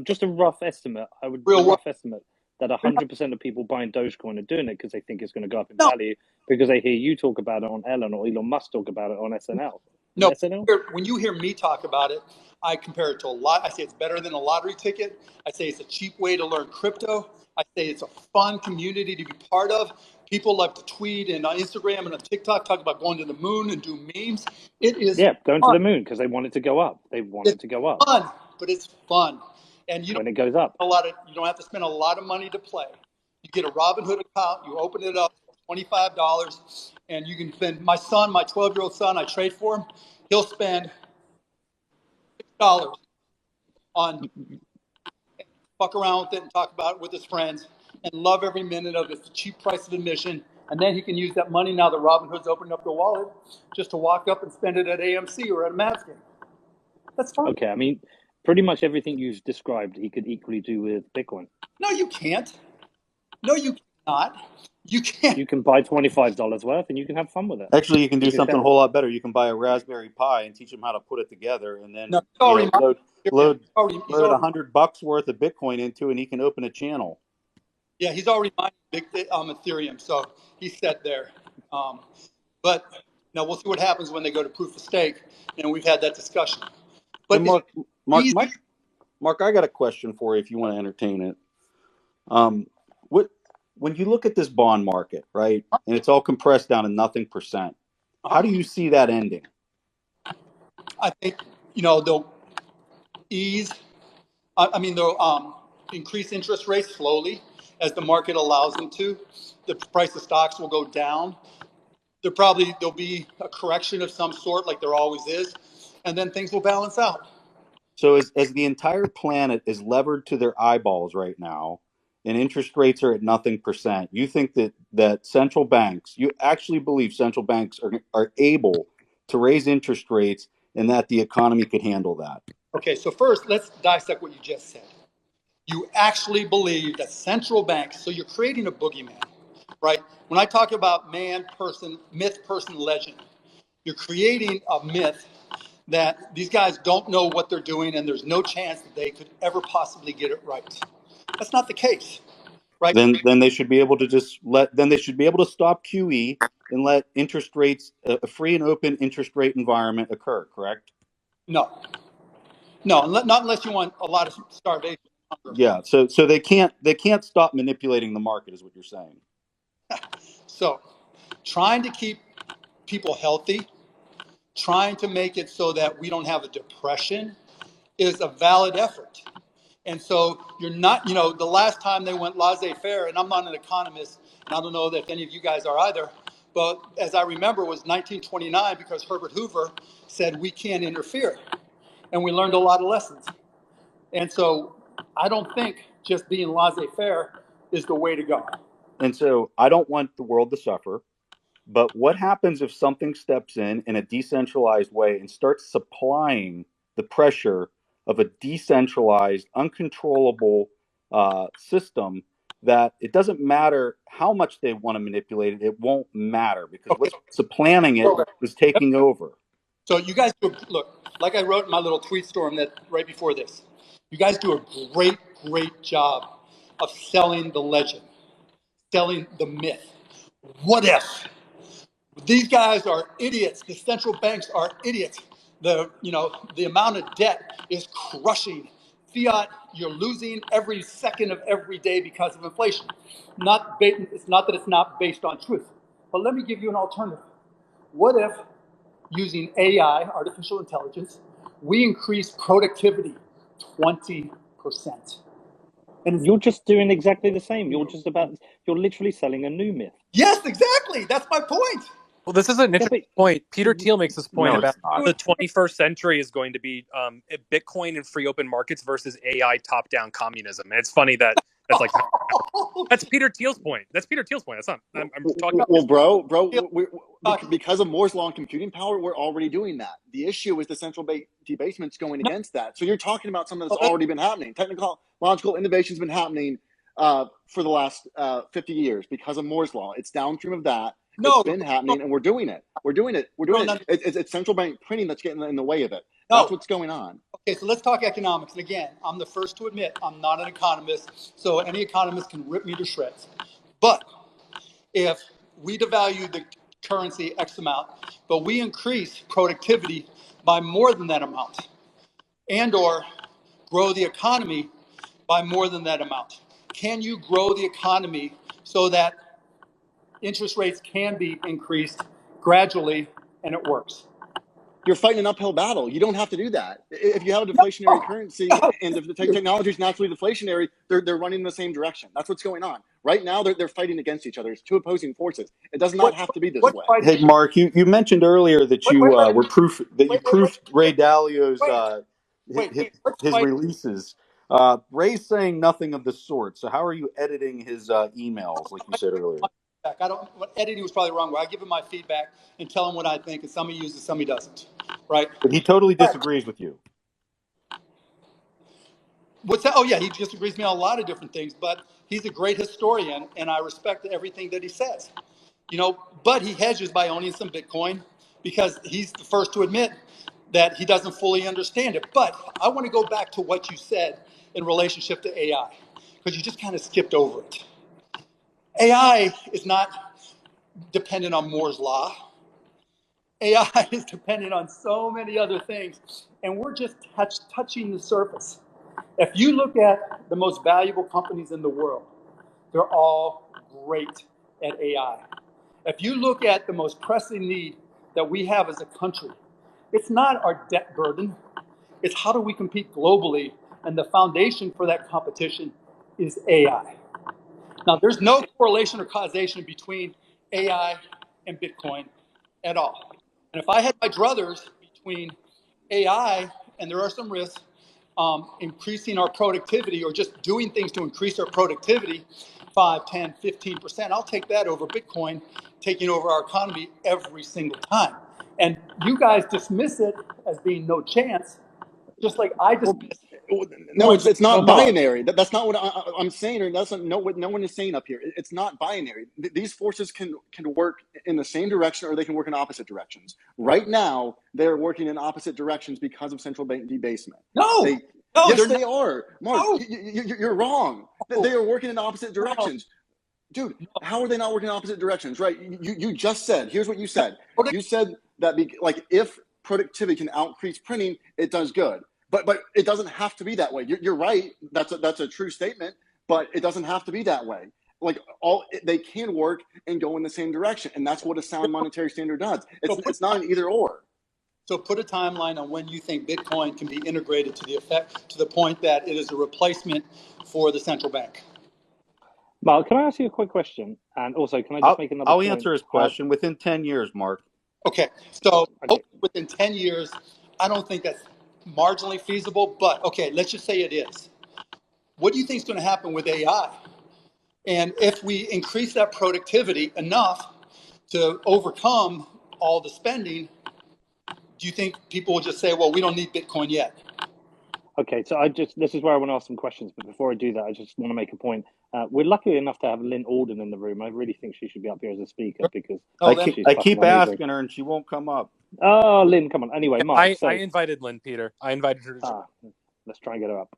just a rough estimate, that 100% of people buying Dogecoin are doing it because they think it's going to go up in value, because they hear you talk about it on Ellen or Elon Musk talk about it on SNL. No, SNL? when you hear me talk about it, I compare it to a lot. I say it's better than a lottery ticket. I say it's a cheap way to learn crypto. I say it's a fun community to be part of. People like to tweet and on Instagram and on TikTok talk about going to the moon and do memes. It is going fun. to the moon because they want it to go up. They want it to go up. Fun, but it's fun. And when it goes up, you don't have to spend a lot of money to play. You get a Robinhood account, you open it up, $25, and you can spend. My son, my 12-year-old son, I trade for him. He'll spend $6 on fuck around with it and talk about it with his friends and love every minute of it. It's a cheap price of admission. And then he can use that money now that Robinhood's opened up the wallet just to walk up and spend it at AMC or at a Mavs game. That's fine. Okay, I mean, pretty much everything you've described, he could equally do with Bitcoin. No, you can't. No, you cannot. You can't. You can buy $25 worth and you can have fun with it. Actually, you can do something a whole lot better. You can buy a Raspberry Pi and teach him how to put it together, and then load $100 worth of Bitcoin into, and he can open a channel. Yeah, he's already mining Ethereum, so he's set there. But now we'll see what happens when they go to proof of stake, and we've had that discussion. But Mark, I got a question for you if you want to entertain it. When you look at this bond market, right, and it's all compressed down to nothing %, how do you see that ending? I think, they'll ease. They'll increase interest rates slowly as the market allows them to. The price of stocks will go down. There'll be a correction of some sort, like there always is, and then things will balance out. So as the entire planet is levered to their eyeballs right now, and interest rates are at nothing %, you think that central banks, you actually believe central banks are able to raise interest rates and that the economy could handle that? Okay, so first, let's dissect what you just said. You actually believe that central banks, so you're creating a boogeyman, right? When I talk about man, person, myth, person, legend, you're creating a myth that these guys don't know what they're doing and there's no chance that they could ever possibly get it right. That's not the case, right? Then they should be able to stop QE and let interest rates, a free and open interest rate environment occur, correct? No, not unless you want a lot of starvation. Yeah, so they can't stop manipulating the market, is what you're saying. So, trying to keep people healthy, trying to make it so that we don't have a depression is a valid effort. And so you're not, the last time they went laissez-faire, and I'm not an economist, and I don't know if any of you guys are either, but as I remember, it was 1929 because Herbert Hoover said we can't interfere. And we learned a lot of lessons. And so I don't think just being laissez-faire is the way to go. And so I don't want the world to suffer, but what happens if something steps in a decentralized way and starts supplying the pressure of a decentralized, uncontrollable system that it doesn't matter how much they want to manipulate it, it won't matter because what's supplanting it is taking over. So you guys look, like I wrote in my little tweet storm that right before this, you guys do a great, great job of selling the legend, selling the myth. What if? These guys are idiots. The central banks are idiots. The amount of debt is crushing. Fiat, you're losing every second of every day because of inflation. It's not that it's not based on truth. But let me give you an alternative. What if, using AI, artificial intelligence, we increase productivity 20%? And you're just doing exactly the same. You're literally selling a new myth. Yes, exactly. That's my point. Well, this is an Yeah, interesting point. Peter Thiel makes this point No, about it's not. the 21st century is going to be Bitcoin and free open markets versus AI top-down communism. And it's funny that that's like that's Peter Thiel's point. That's Peter Thiel's point. That's not. I'm talking about. Well, bro, because of Moore's law and computing power, we're already doing that. The issue is the central debasement's going No, against that. So you're talking about something that's let's already been happening. Technological innovation's been happening for the last 50 years because of Moore's law. It's downstream of that. It's no, been happening, and we're doing it. We're doing it. It's central bank printing that's getting in the way of it. That's no. what's going on. Okay, so let's talk economics. And again, I'm the first to admit I'm not an economist, so any economist can rip me to shreds. But if we devalue the currency X amount, but we increase productivity by more than that amount, and or grow the economy by more than that amount, can you grow the economy so that interest rates can be increased gradually and it works? You're fighting an uphill battle. You don't have to do that. If you have a deflationary currency and if the technology is naturally deflationary, they're running in the same direction. That's what's going on. Right now, they're fighting against each other. It's two opposing forces. It does not have to be this way. Hey, Mark, you mentioned earlier that you were proofed Ray Dalio's his releases. Ray's saying nothing of the sort. So how are you editing his emails, like you said earlier? Editing was probably wrong. I give him my feedback and tell him what I think, and some he uses, some he doesn't. Right? But he totally disagrees with you. What's that? Oh yeah, he disagrees with me on a lot of different things, but he's a great historian, and I respect everything that he says. But he hedges by owning some Bitcoin because he's the first to admit that he doesn't fully understand it. But I want to go back to what you said in relationship to AI, because you just kind of skipped over it. AI is not dependent on Moore's law. AI is dependent on so many other things, and we're just touching the surface. If you look at the most valuable companies in the world, they're all great at AI. If you look at the most pressing need that we have as a country, it's not our debt burden, it's how do we compete globally, and the foundation for that competition is AI. Now, there's no correlation or causation between AI and Bitcoin at all. And if I had my druthers between AI, and there are some risks, increasing our productivity or just doing things to increase our productivity 5, 10, 15%, I'll take that over Bitcoin taking over our economy every single time. And you guys dismiss it as being no chance, just like I dismiss No, it's not binary. That's not what I'm saying, or that's not what no one is saying up here. It's not binary. These forces can work in the same direction, or they can work in opposite directions. Right now, they're working in opposite directions because of central bank debasement. Yes, they are. Mark, you're wrong. They are working in opposite directions. Dude, how are they not working in opposite directions? Right? You just said. Here's what you said. You said that if productivity can outcrease printing, it does good. But it doesn't have to be that way. You're right. That's a true statement. But it doesn't have to be that way. They can work and go in the same direction, and that's what a sound monetary standard does. It's not an either or. So put a timeline on when you think Bitcoin can be integrated to the point that it is a replacement for the central bank. Mark, can I ask you a quick question? And also, can I just make another point? I'll answer his question within 10 years, Mark. Okay, so within 10 years, I don't think that's marginally feasible, but okay, let's just say it is. What do you think is going to happen with AI? And if we increase that productivity enough to overcome all the spending, do you think people will just say, well, we don't need Bitcoin yet? Okay, so this is where I want to ask some questions, but before I do that, I just want to make a point. We're lucky enough to have Lynn Alden in the room. I really think she should be up here as a speaker because I keep asking her and she won't come up. Oh, Lynn, come on. Anyway, Mark. I invited Lynn, Peter. I invited her. Let's try and get her up.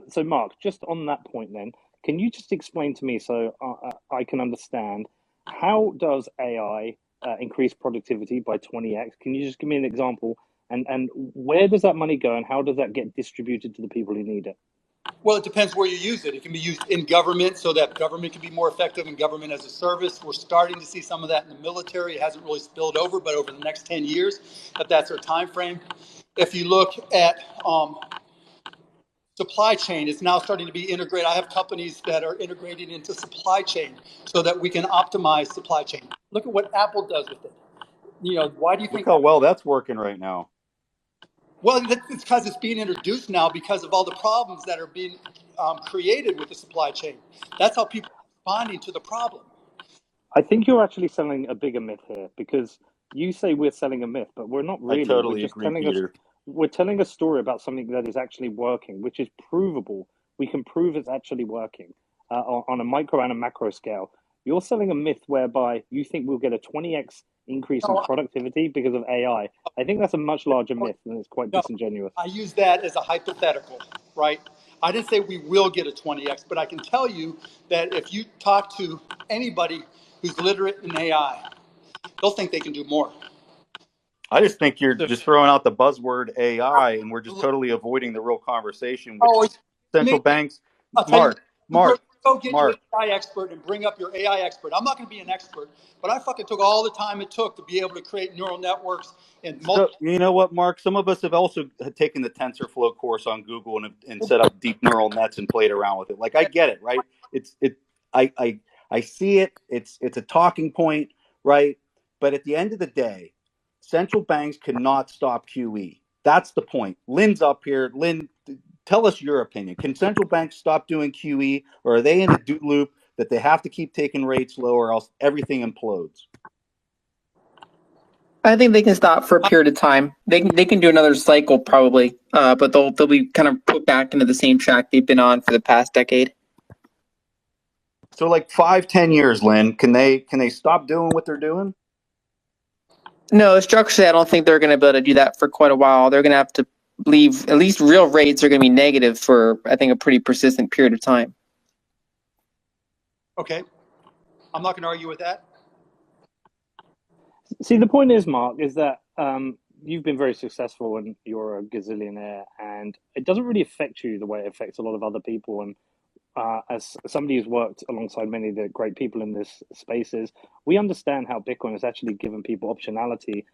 So, Mark, just on that point then, can you just explain to me so I can understand, how does AI increase productivity by 20x? Can you just give me an example? And where does that money go, and how does that get distributed to the people who need it? Well, it depends where you use it. It can be used in government so that government can be more effective in government as a service. We're starting to see some of that in the military. It hasn't really spilled over, but over the next 10 years, that's our time frame. If you look at supply chain, it's now starting to be integrated. I have companies that are integrating into supply chain so that we can optimize supply chain. Look at what Apple does with it. why do you Look think? how well that's working right now. Well, it's because it's being introduced now because of all the problems that are being created with the supply chain. That's how people are responding to the problem. I think you're actually selling a bigger myth here, because you say we're selling a myth, but we're not I really. totally agree, Peter. We're telling a story about something that is actually working, which is provable. We can prove it's actually working on a micro and a macro scale. You're selling a myth whereby you think we'll get a 20x increase in No, productivity because of AI. I think that's a much larger myth, and it's quite no, disingenuous. I use that as a hypothetical, right? I didn't say we will get a 20x, but I can tell you that if you talk to anybody who's literate in AI, they'll think they can do more. I just think you're So, just throwing out the buzzword AI, and we're just totally avoiding the real conversation, which Oh, is it's central me. banks. I'll tell you what, go get you an AI expert and bring up your AI expert. I'm not going to be an expert, but I fucking took all the time it took to be able to create neural networks and So you know what, Mark? Some of us have also taken the TensorFlow course on Google and set up deep neural nets and played around with it. Like I get it, right? I see it. It's a talking point, right? But at the end of the day, central banks cannot stop QE. That's the point. Lynn's up here. Lynn, tell us your opinion. Can central banks stop doing QE, or are they in a loop that they have to keep taking rates low, or else everything implodes? I think they can stop for a period of time. They can do another cycle probably, but they'll be kind of put back into the same track they've been on for the past decade. So like 5-10 years, Lynn, can they stop doing what they're doing? No, structurally, I don't think they're going to be able to do that for quite a while. They're going to have to leave, at least real rates are going to be negative for, I think, a pretty persistent period of time. Okay. I'm not going to argue with that. See, the point is, Mark, is that you've been very successful and you're a gazillionaire, and it doesn't really affect you the way it affects a lot of other people. And as somebody who's worked alongside many of the great people in this spaces, we understand how Bitcoin has actually given people optionality,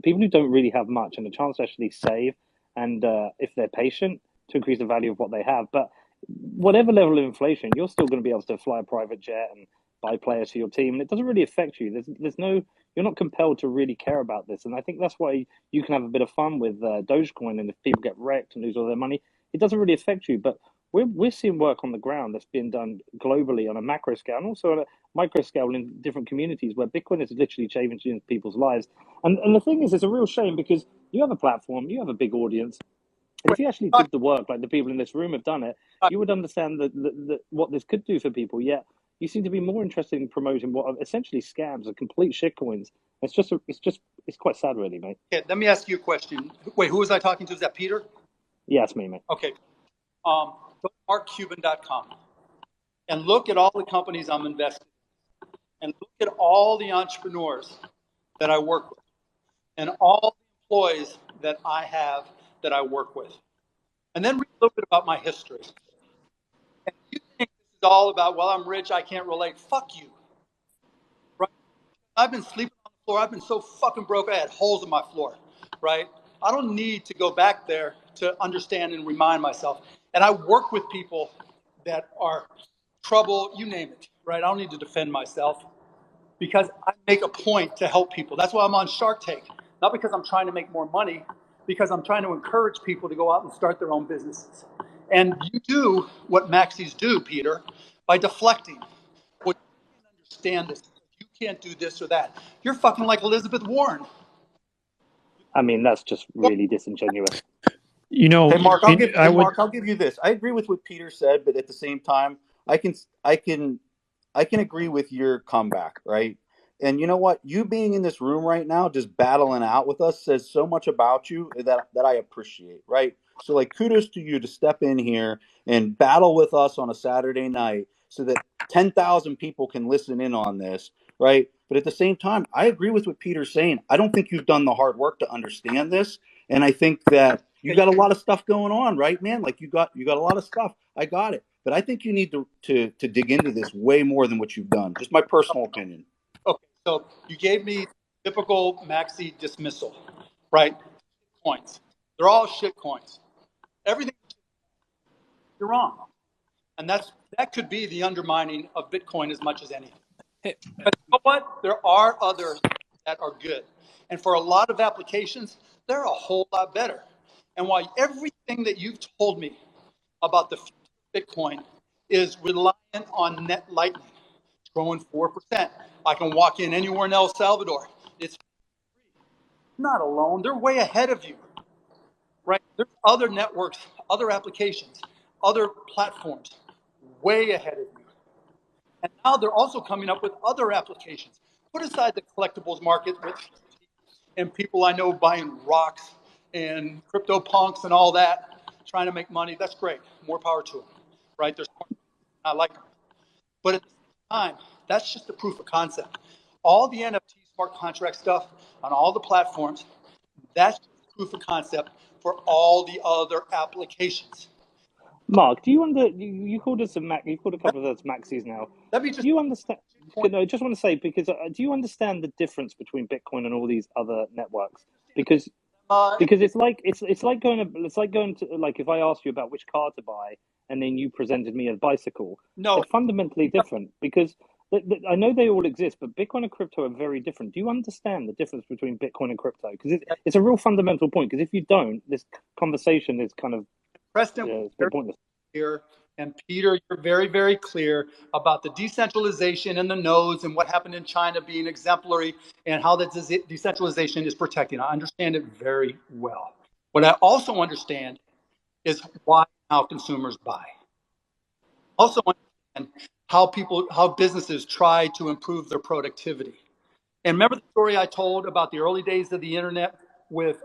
people who don't really have much, and a chance to actually save, and if they're patient, to increase the value of what they have. But whatever level of inflation, you're still going to be able to fly a private jet and buy players for your team, and it doesn't really affect you. There's no, you're not compelled to really care about this, and I think that's why you can have a bit of fun with Dogecoin. And if people get wrecked and lose all their money, it doesn't really affect you. But we're seeing work on the ground that's being done globally on a macro scale and also on a micro scale in different communities where Bitcoin is literally changing people's lives. And the thing is, it's a real shame because you have a platform, you have a big audience. And if you actually did the work like the people in this room have done it, you would understand what this could do for people. Yet you seem to be more interested in promoting what are essentially scams, are complete shitcoins. It's quite sad, really, mate. Okay, let me ask you a question. Wait, who was I talking to? Is that Peter? Yeah, it's me, mate. Okay. Go to markcuban.com and look at all the companies I'm invested in, and look at all the entrepreneurs that I work with, and all the employees that I have that I work with. And then read a little bit about my history. And you think this is all about, well, I'm rich, I can't relate. Fuck you. Right? I've been sleeping on the floor. I've been so fucking broke, I had holes in my floor. Right? I don't need to go back there to understand and remind myself. And I work with people that are trouble, you name it. Right? I don't need to defend myself because I make a point to help people. That's why I'm on Shark Tank. Not because I'm trying to make more money, because I'm trying to encourage people to go out and start their own businesses. And you do what maxis do, Peter, by deflecting. Well, you can't understand this. You can't do this or that. You're fucking like Elizabeth Warren. I mean, that's just really disingenuous. Hey, Mark, I'll give you this. I agree with what Peter said, but at the same time, I can agree with your comeback, right? And you know what? You being in this room right now, just battling out with us, says so much about you that I appreciate, right? So, like, kudos to you to step in here and battle with us on a Saturday night so that 10,000 people can listen in on this, right? But at the same time, I agree with what Peter's saying. I don't think you've done the hard work to understand this, and I think that you got a lot of stuff going on, right, man? Like you got a lot of stuff. I got it. But I think you need to dig into this way more than what you've done. Just my personal opinion. Okay, so you gave me typical maxi dismissal, right? Coins. They're all shit coins. Everything, you're wrong. And that could be the undermining of Bitcoin as much as anything. But you know what? There are others that are good. And for a lot of applications, they're a whole lot better. And while everything that you've told me about the future of Bitcoin is reliant on net lightning, it's growing 4%. I can walk in anywhere in El Salvador. It's not alone. They're way ahead of you, right? There's other networks, other applications, other platforms way ahead of you. And now they're also coming up with other applications. Put aside the collectibles market and people I know buying rocks and crypto punks and all that, trying to make money. That's great. More power to them, right? There's, I like them. But at the same time, that's just a proof of concept. All the NFT smart contract stuff on all the platforms, that's just proof of concept for all the other applications. Mark, do you you called us you called a couple of us maxis now. Let me just Do you understand? point. No, I just want to say because do you understand the difference between Bitcoin and all these other networks? Because it's like going to like if I asked you about which car to buy and then you presented me a bicycle, No, they're fundamentally different because I know they all exist, but Bitcoin and crypto are very different. Do you understand the difference between Bitcoin and crypto? Because it's a real fundamental point. Because if you don't, this conversation is kind of Preston, it's a bit pointless. Clear, and Peter, you're very, very clear about the decentralization and the nodes and what happened in China being exemplary and how that decentralization is protecting. I understand it very well. What I also understand is why and how consumers buy. Also understand how businesses try to improve their productivity. And remember the story I told about the early days of the internet with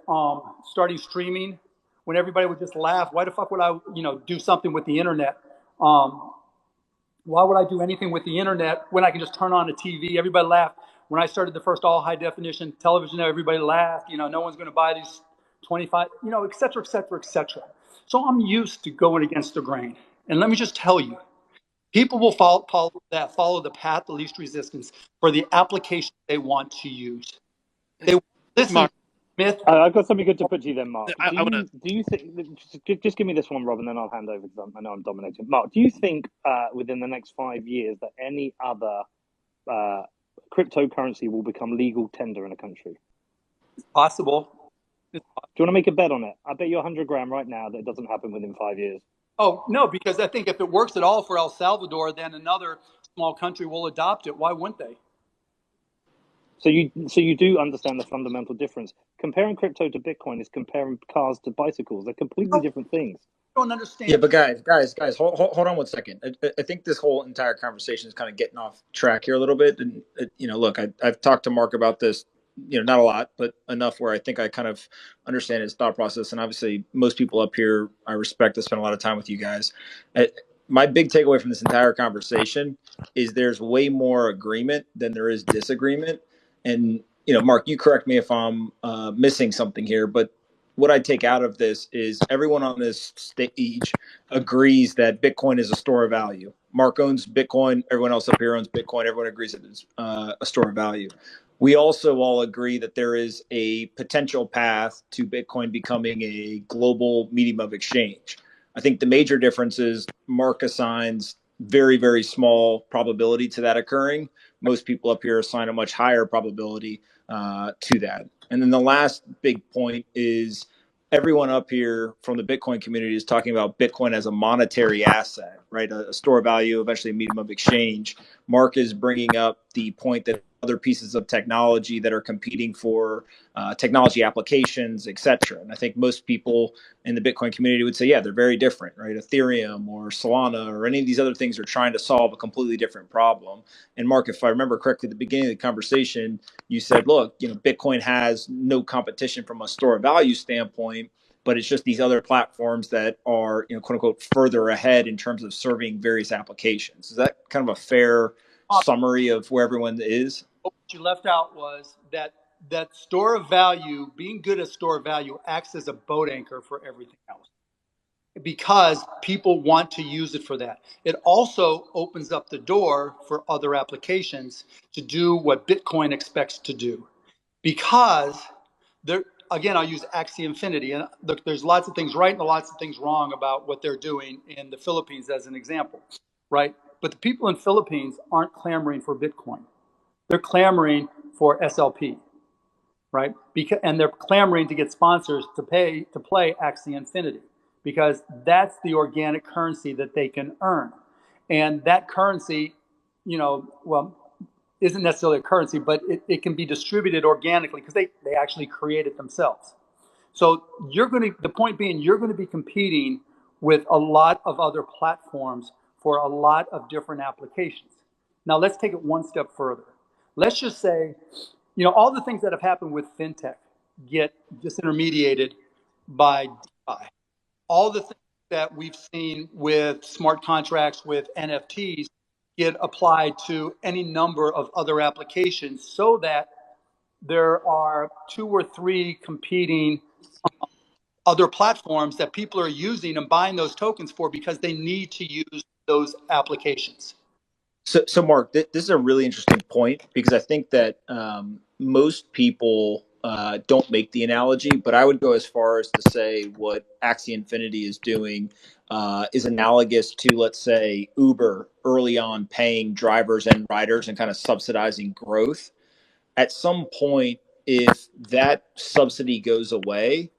starting streaming, when everybody would just laugh. Why the fuck would I, do something with the internet? Why would I do anything with the internet when I can just turn on the TV? Everybody laughed. When I started the first all high definition television, everybody laughed. No one's going to buy these 25, et cetera, et cetera, et cetera. So I'm used to going against the grain. And let me just tell you, people will follow the path of least resistance for the application they want to use. They listen. Mark, Myth. I've got something good to put to you then, Mark. I wanna. Do you think? Just give me this one, Rob, and then I'll hand over because I know I'm dominating. Mark, do you think within the next 5 years that any other cryptocurrency will become legal tender in a country? It's possible. Do you want to make a bet on it? I bet you 100 grand right now that it doesn't happen within 5 years. Oh, no, because I think if it works at all for El Salvador, then another small country will adopt it. Why wouldn't they? So you do understand the fundamental difference. Comparing crypto to Bitcoin is comparing cars to bicycles. They're completely different things. I don't understand. Yeah, but guys, hold on 1 second. I think this whole entire conversation is kind of getting off track here a little bit. And look, I've talked to Mark about this, not a lot, but enough where I think I kind of understand his thought process. And obviously, most people up here I respect. I spend a lot of time with you guys. My big takeaway from this entire conversation is there's way more agreement than there is disagreement. And Mark, you correct me if I'm missing something here, but what I take out of this is everyone on this stage agrees that Bitcoin is a store of value. Mark owns Bitcoin. Everyone else up here owns Bitcoin. Everyone agrees that it's a store of value. We also all agree that there is a potential path to Bitcoin becoming a global medium of exchange. I think the major difference is Mark assigns very, very small probability to that occurring. Most people up here assign a much higher probability to that. And then the last big point is everyone up here from the Bitcoin community is talking about Bitcoin as a monetary asset, right? A store of value, eventually a medium of exchange. Mark is bringing up the point that other pieces of technology that are competing for technology applications, et cetera. And I think most people in the Bitcoin community would say, yeah, they're very different, right? Ethereum or Solana or any of these other things are trying to solve a completely different problem. And Mark, if I remember correctly, at the beginning of the conversation, you said, look, Bitcoin has no competition from a store of value standpoint, but it's just these other platforms that are, quote unquote, further ahead in terms of serving various applications. Is that kind of a fair summary of where everyone is? What you left out was that store of value, being good at store of value, acts as a boat anchor for everything else because people want to use it for that. It also opens up the door for other applications to do what Bitcoin expects to do because there. Again, I'll use Axie Infinity. And look, there's lots of things right and lots of things wrong about what they're doing in the Philippines as an example, right? But the people in Philippines aren't clamoring for Bitcoin. They're clamoring for SLP. right? And they're clamoring to get sponsors to play Axie Infinity, because that's the organic currency that they can earn. And that currency, well, isn't necessarily a currency, but it can be distributed organically because they actually create it themselves. So the point being, you're going to be competing with a lot of other platforms for a lot of different applications. Now let's take it one step further. Let's just say, all the things that have happened with fintech get disintermediated by DeFi. All the things that we've seen with smart contracts, with NFTs, get applied to any number of other applications, so that there are 2 or 3 competing other platforms that people are using and buying those tokens for, because they need to use those applications. So Mark, this is a really interesting point, because I think that most people don't make the analogy, but I would go as far as to say what Axie Infinity is doing is analogous to, let's say, Uber early on paying drivers and riders and kind of subsidizing growth. At some point, if that subsidy goes away,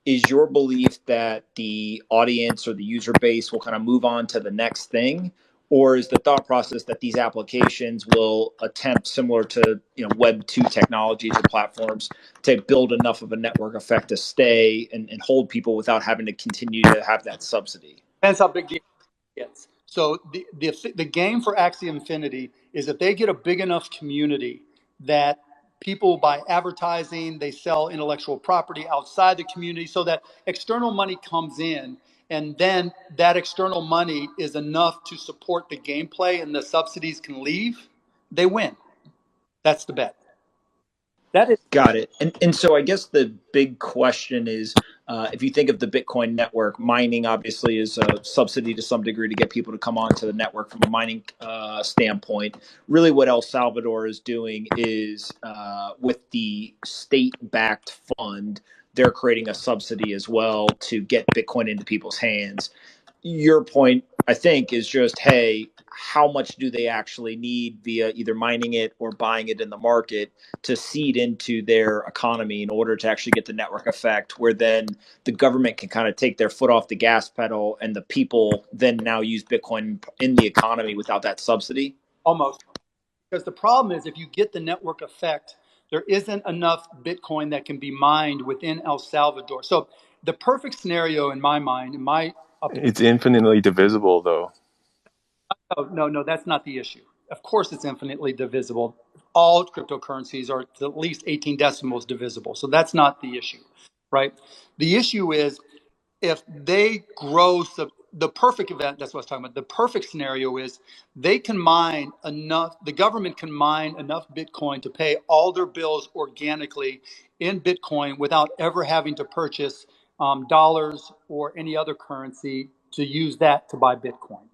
is your belief that the audience or the user base will kind of move on to the next thing? Or is the thought process that these applications will attempt, similar to Web 2 technologies or platforms, to build enough of a network effect to stay and hold people without having to continue to have that subsidy? Depends how big the gets. So the game for Axie Infinity is if they get a big enough community that people, by advertising, they sell intellectual property outside the community, so that external money comes in, and then that external money is enough to support the gameplay and the subsidies can leave, they win. That's the bet. That is. Got it. And so I guess the big question is, if you think of the Bitcoin network, mining obviously is a subsidy to some degree to get people to come onto the network from a mining standpoint. Really what El Salvador is doing is, with the state-backed fund, they're creating a subsidy as well to get Bitcoin into people's hands. Your point, I think, is just, hey, how much do they actually need via either mining it or buying it in the market to seed into their economy in order to actually get the network effect, where then the government can kind of take their foot off the gas pedal and the people then now use Bitcoin in the economy without that subsidy? Almost. Because the problem is, if you get the network effect, there isn't enough Bitcoin that can be mined within El Salvador. So the perfect scenario in my mind, It's infinitely divisible, though. no, that's not the issue. Of course, it's infinitely divisible. All cryptocurrencies are at least 18 decimals divisible. So that's not the issue, right? The issue is, if they grow the perfect event, that's what I was talking about. The perfect scenario is they can mine enough, the government can mine enough Bitcoin to pay all their bills organically in Bitcoin without ever having to purchase dollars or any other currency to use that to buy Bitcoin.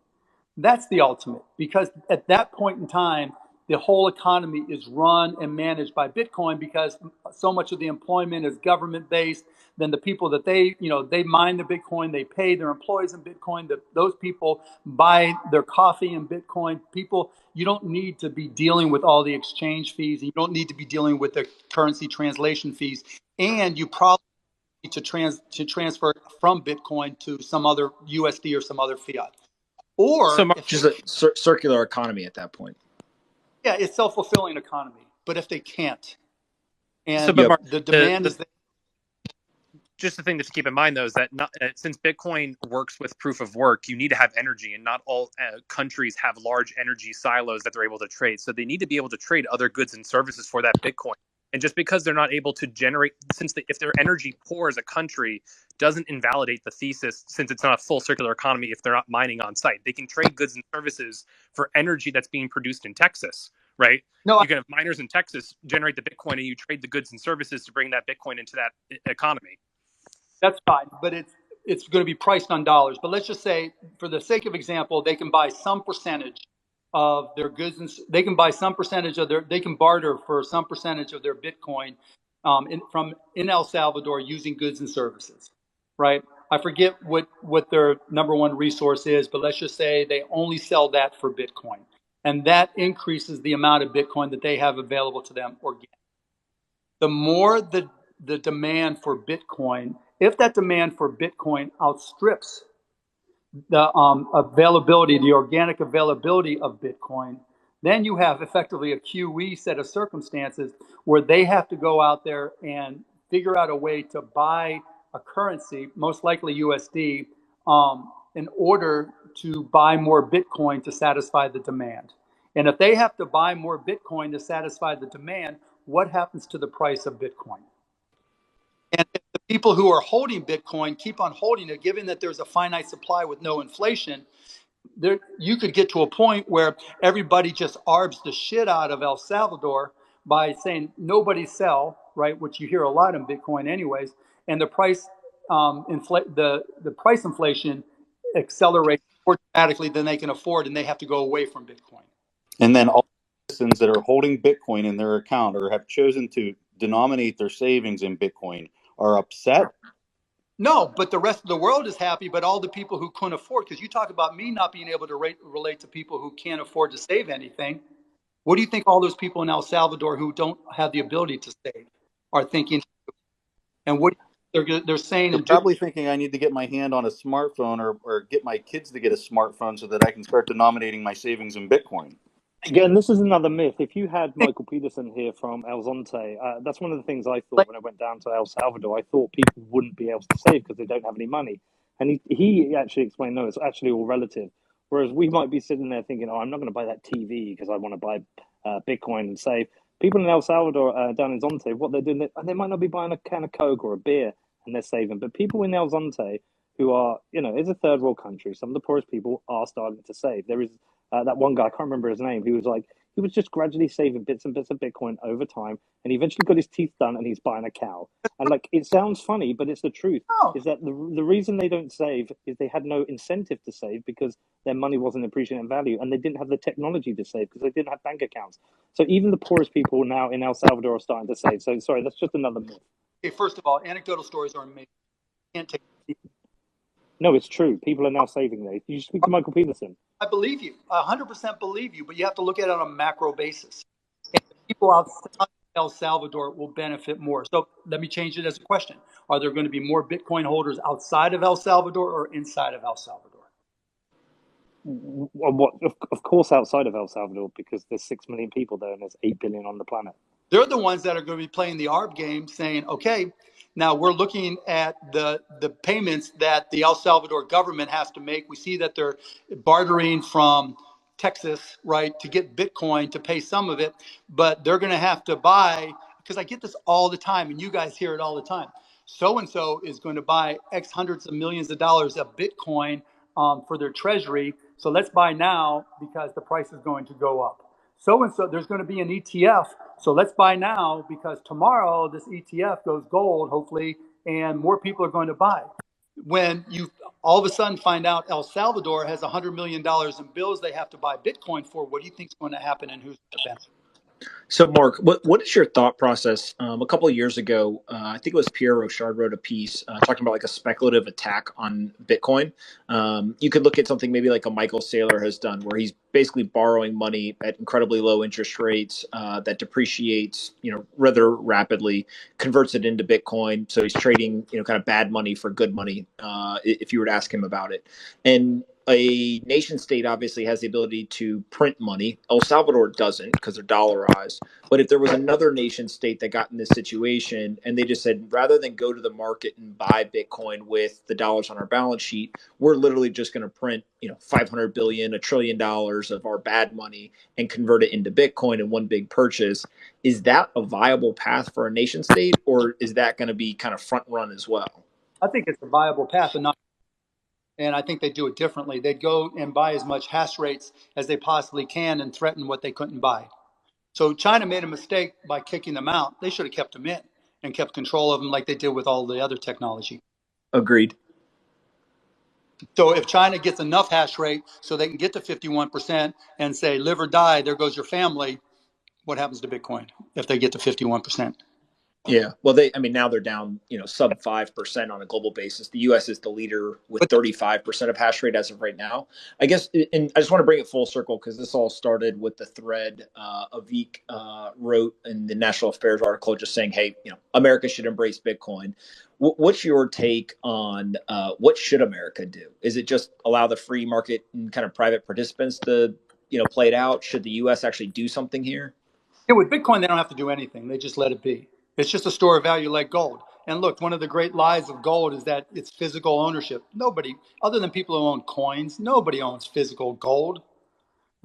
That's the ultimate, because at that point in time, the whole economy is run and managed by Bitcoin, because so much of the employment is government based. Then the people that they mine the Bitcoin, they pay their employees in Bitcoin. Those people buy their coffee in Bitcoin. You don't need to be dealing with all the exchange fees, and you don't need to be dealing with the currency translation fees. And you probably need to transfer from Bitcoin to some other USD or some other fiat. So, Or Mark, if Just a circular economy at that point. yeah, it's self-fulfilling economy. But if they can't, and but Yep. Mark, the demand is there, just the thing to keep in mind, though, is that since Bitcoin works with proof of work, you need to have energy, and not all countries have large energy silos that they're able to trade. So they need to be able to trade other goods and services for that Bitcoin. And just because they're not able to generate, if they're energy poor as a country, doesn't invalidate the thesis, since it's not a full circular economy if they're not mining on site. They can trade goods and services for energy that's being produced in Texas, right? no, You can have miners in Texas generate the Bitcoin, and you trade the goods and services to bring that Bitcoin into that economy. that's fine. But it's going to be priced on dollars. But let's just say, for the sake of example, they can buy some percentage of their goods, and they can buy some percentage of they can barter for some percentage of their Bitcoin in El Salvador using goods and services, right? I forget what their number one resource is, but let's just say they only sell that for Bitcoin, and that increases the amount of Bitcoin that they have available to them organically. the more the demand for Bitcoin, if that demand for Bitcoin outstrips the availability, the organic availability of Bitcoin, then you have effectively a QE set of circumstances where they have to go out there and figure out a way to buy a currency, most likely USD, in order to buy more Bitcoin to satisfy the demand. And if they have to buy more Bitcoin to satisfy the demand, what happens to the price of Bitcoin? And if the people who are holding Bitcoin keep on holding it, given that there's a finite supply with no inflation, you could get to a point where everybody just arbs the shit out of El Salvador by saying nobody sell, right? Which you hear a lot in Bitcoin, anyways. And the price the price inflation accelerates more dramatically than they can afford, and they have to go away from Bitcoin. And then all citizens that are holding Bitcoin in their account or have chosen to denominate their savings in Bitcoin are upset. No, but the rest of the world is happy, but all the people who couldn't afford, because you talk about me not being able to relate to people who can't afford to save anything. What do you think all those people in El Salvador who don't have the ability to save are thinking? And what they're saying? They're probably thinking I need to get my hand on a smartphone or get my kids to get a smartphone so that I can start denominating my savings in Bitcoin. Again, this is another myth. If you had Michael Peterson here from El Zonte, that's one of the things I thought when I went down to El Salvador. I thought people wouldn't be able to save because they don't have any money. And he actually explained, no, it's actually all relative. Whereas we might be sitting there thinking, oh, I'm not going to buy that TV because I want to buy Bitcoin and save. People in El Salvador, down in Zonte, what they're doing, they might not be buying a can of Coke or a beer and they're saving. But people in El Zonte who are, it's a third world country. Some of the poorest people are starting to save. There is that one guy, I can't remember his name, he was just gradually saving bits and bits of Bitcoin over time, and he eventually got his teeth done and he's buying a cow. And it sounds funny, but it's the truth. Is that the reason they don't save is they had no incentive to save because their money wasn't appreciating value, and they didn't have the technology to save because they didn't have bank accounts. So even the poorest people now in El Salvador are starting to save. So sorry, that's just another myth. Okay, first of all, anecdotal stories are amazing. You can't take. No, it's true. People are now saving there. You speak to Michael Peterson. I believe you. 100% believe you, but you have to look at it on a macro basis. And the people outside El Salvador will benefit more. So let me change it as a question. Are there going to be more Bitcoin holders outside of El Salvador or inside of El Salvador? Of course, outside of El Salvador, because there's 6 million people there and there's 8 billion on the planet. They're the ones that are going to be playing the ARB game, saying, okay, now we're looking at the payments that the El Salvador government has to make. We see that they're bartering from Texas, right, to get Bitcoin to pay some of it, but they're going to have to buy, because I get this all the time, and you guys hear it all the time. So-and-so is going to buy X hundreds of millions of dollars of Bitcoin for their treasury. So let's buy now because the price is going to go up. So-and-so, there's going to be an ETF. So let's buy now because tomorrow this ETF goes gold, hopefully, and more people are going to buy. When you all of a sudden find out El Salvador has $100 million in bills they have to buy Bitcoin for, what do you think is going to happen and who's going to benefit? So, Mark, what is your thought process? A couple of years ago, I think it was Pierre Rochard wrote a piece talking about like a speculative attack on Bitcoin. You could look at something maybe like a Michael Saylor has done, where he's basically borrowing money at incredibly low interest rates that depreciates, rather rapidly, converts it into Bitcoin. So he's trading, kind of bad money for good money, if you were to ask him about it. And a nation state obviously has the ability to print money. El Salvador doesn't because they're dollarized. But if there was another nation state that got in this situation and they just said, rather than go to the market and buy Bitcoin with the dollars on our balance sheet, we're literally just going to print, 500 billion, $1 trillion of our bad money and convert it into Bitcoin in one big purchase. Is that a viable path for a nation state, or is that going to be kind of front run as well? I think it's a viable path, and I think they do it differently. They'd go and buy as much hash rates as they possibly can and threaten what they couldn't buy. So China made a mistake by kicking them out. They should have kept them in and kept control of them like they did with all the other technology. Agreed. So if China gets enough hash rate so they can get to 51% and say, live or die, there goes your family, what happens to Bitcoin if they get to 51%? Yeah. Well, now they're down, sub 5% on a global basis. The US is the leader with But 35% of hash rate as of right now. I guess, and I just want to bring it full circle because this all started with the thread Avik wrote in the National Affairs article just saying, hey, America should embrace Bitcoin. What's your take on what should America do? Is it just allow the free market and kind of private participants to, play it out? Should the US actually do something here? yeah, with Bitcoin, they don't have to do anything. They just let it be. It's just a store of value like gold. And look, one of the great lies of gold is that it's physical ownership. Nobody, other than people who own coins, nobody owns physical gold,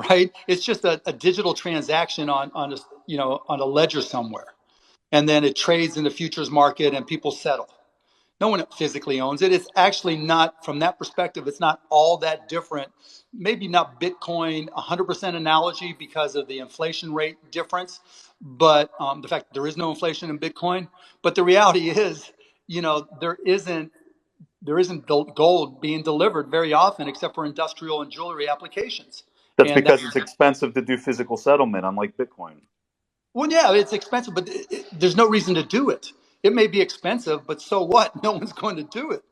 right? It's just a digital transaction on a ledger somewhere, and then it trades in the futures market, and people settle. No one physically owns it. It's actually not, from that perspective, it's not all that different. Maybe not Bitcoin 100% analogy because of the inflation rate difference, but the fact that there is no inflation in Bitcoin. But the reality is, there isn't gold being delivered very often except for industrial and jewelry applications. That's And because it's expensive to do physical settlement, unlike Bitcoin. well, yeah, it's expensive, but there's no reason to do it. It may be expensive, but so what? No one's going to do it.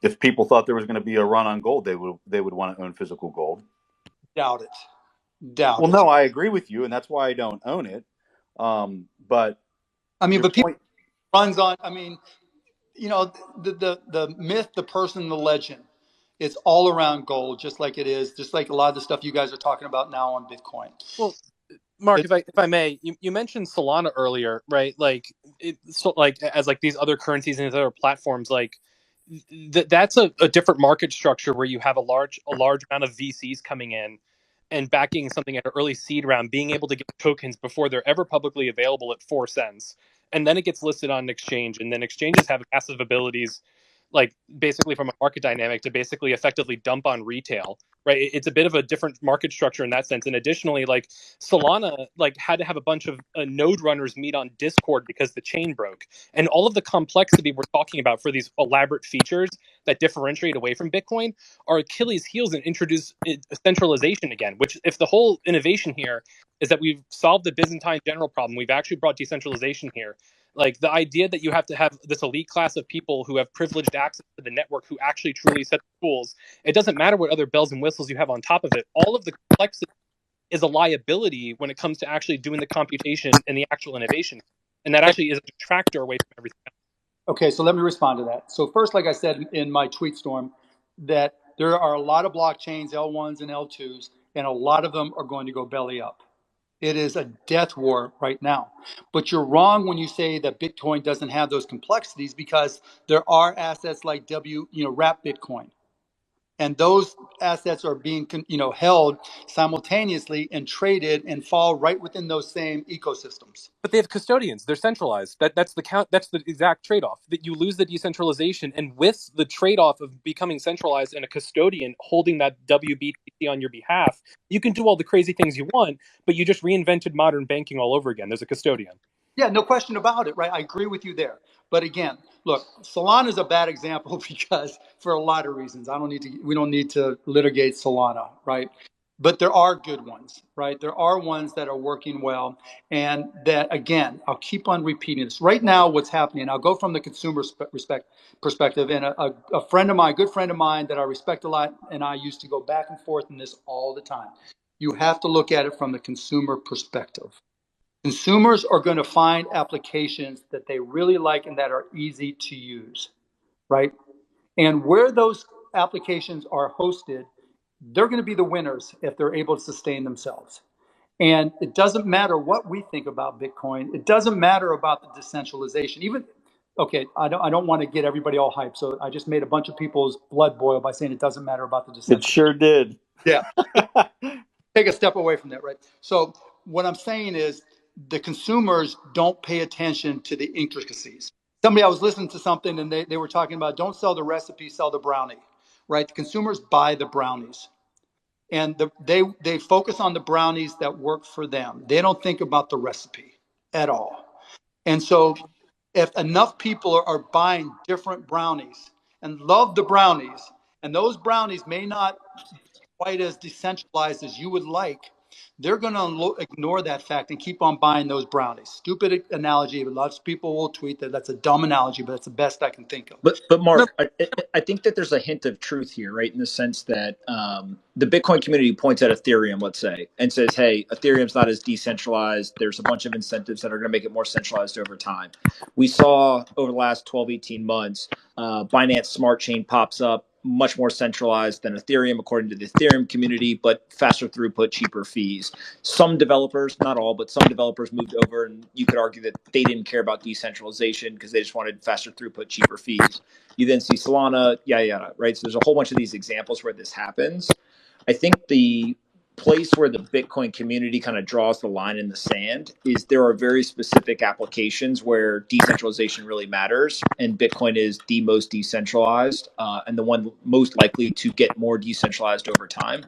If people thought there was going to be a run on gold, they would want to own physical gold. Doubt it. Doubt Well, it. no, I agree with you, and that's why I don't own it. But But people point, runs on. The myth, the person, the legend. It's all around gold, just like a lot of the stuff you guys are talking about now on Bitcoin. Well, Mark, if I may, you mentioned Solana earlier, right? Like as like these other currencies and these other platforms, like that's a different market structure where you have a large amount of VCs coming in and backing something at an early seed round, being able to get tokens before they're ever publicly available at 4 cents, and then it gets listed on an exchange, and then exchanges have massive abilities, like basically from a market dynamic to basically effectively dump on retail, right? It's a bit of a different market structure in that sense. And additionally, like Solana, like had to have a bunch of node runners meet on Discord because the chain broke, and all of the complexity we're talking about for these elaborate features that differentiate away from Bitcoin are Achilles' heels and introduce centralization again. Which, if the whole innovation here is that we've solved the Byzantine general problem, we've actually brought decentralization here. Like the idea that you have to have this elite class of people who have privileged access to the network who actually truly set the rules. It doesn't matter what other bells and whistles you have on top of it. All of the complexity is a liability when it comes to actually doing the computation and the actual innovation. And that actually is a detractor away from everything else. Okay, so let me respond to that. So first, like I said in my tweet storm, that there are a lot of blockchains, L1s and L2s, and a lot of them are going to go belly up. It is a death war right now. But you're wrong when you say that Bitcoin doesn't have those complexities, because there are assets like wrap Bitcoin. And those assets are being held simultaneously and traded and fall right within those same ecosystems. But they have custodians. They're centralized. That's the exact trade-off. That you lose the decentralization, and with the trade-off of becoming centralized and a custodian holding that WBTC on your behalf, you can do all the crazy things you want, but you just reinvented modern banking all over again. There's a custodian. Yeah, no question about it, right? I agree with you there. But again, look, Solana is a bad example because for a lot of reasons. We don't need to litigate Solana, right? But there are good ones, right? There are ones that are working well. And that, again, I'll keep on repeating this. Right now, what's happening, I'll go from the consumer perspective. And a friend of mine, a good friend of mine that I respect a lot, and I used to go back and forth in this all the time. You have to look at it from the consumer perspective. Consumers are going to find applications that they really like and that are easy to use, right? And where those applications are hosted, they're going to be the winners if they're able to sustain themselves. And it doesn't matter what we think about Bitcoin. It doesn't matter about the decentralization. I don't want to get everybody all hyped. So I just made a bunch of people's blood boil by saying it doesn't matter about the decentralization. It sure did. Yeah. Take a step away from that, right? So what I'm saying is the consumers don't pay attention to the intricacies. I was listening to something and they were talking about don't sell the recipe, sell the brownie, right? The consumers buy the brownies. And they focus on the brownies that work for them. They don't think about the recipe at all. And so if enough people are buying different brownies and love the brownies, and those brownies may not be quite as decentralized as you would like, they're going to ignore that fact and keep on buying those brownies. Stupid analogy, but lots of people will tweet that that's a dumb analogy, but that's the best I can think of. But Mark, I think that there's a hint of truth here, right? In the sense that the Bitcoin community points at Ethereum, let's say, and says, hey, Ethereum's not as decentralized. There's a bunch of incentives that are going to make it more centralized over time. We saw over the last 12, 18 months, Binance Smart Chain pops up, much more centralized than Ethereum, according to the Ethereum community, but faster throughput, cheaper fees. Some developers, not all, but some developers moved over, and you could argue that they didn't care about decentralization because they just wanted faster throughput, cheaper fees. You then see Solana, yada, yada, right? So there's a whole bunch of these examples where this happens. I think the place where the Bitcoin community kind of draws the line in the sand is there are very specific applications where decentralization really matters, and Bitcoin is the most decentralized and the one most likely to get more decentralized over time.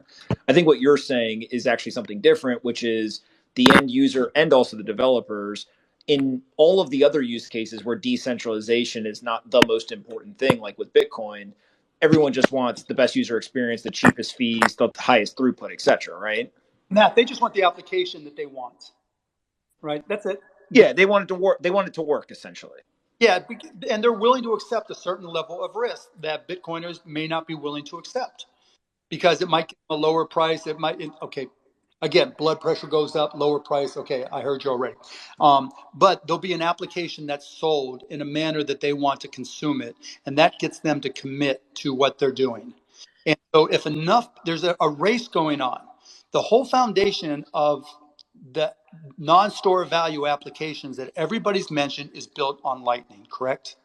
I think what you're saying is actually something different, which is the end user and also the developers in all of the other use cases where decentralization is not the most important thing, like with Bitcoin. Everyone just wants the best user experience, the cheapest fees, the highest throughput, et cetera, right? Matt, they just want the application that they want, right? That's it. Yeah, they want it to work. They want it to work, essentially. Yeah, and they're willing to accept a certain level of risk that Bitcoiners may not be willing to accept because it might get a lower price. It might, okay, again, blood pressure goes up, lower price. Okay, I heard you already. But there'll be an application that's sold in a manner that they want to consume it, and that gets them to commit to what they're doing. And so if enough, there's a race going on. The whole foundation of the non-store value applications that everybody's mentioned is built on Lightning, correct?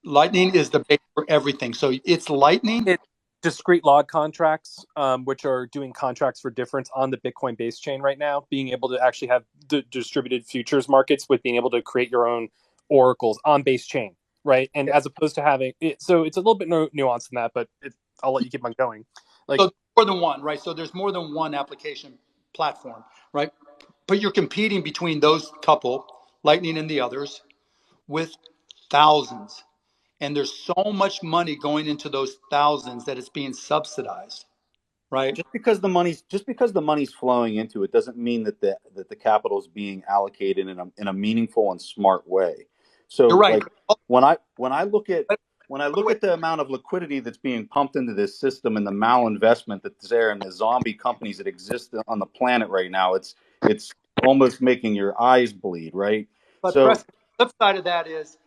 Lightning is the base for everything. So it's Lightning. It's discrete log contracts, which are doing contracts for difference on the Bitcoin base chain right now, being able to actually have distributed futures markets with being able to create your own oracles on base chain, right? And as opposed to having it, so it's a little bit nuanced in that, but I'll let you keep on going. Like, so more than one, right? So there's more than one application platform, right? But you're competing between those couple, Lightning and the others, with thousands. And there's so much money going into those thousands that it's being subsidized, right? Just because the money's flowing into it doesn't mean that the capital is being allocated in a meaningful and smart way. So, You're right. like when I look at the amount of liquidity that's being pumped into this system and the malinvestment that's there and the zombie companies that exist on the planet right now, it's almost making your eyes bleed, right? But So the flip side of that is,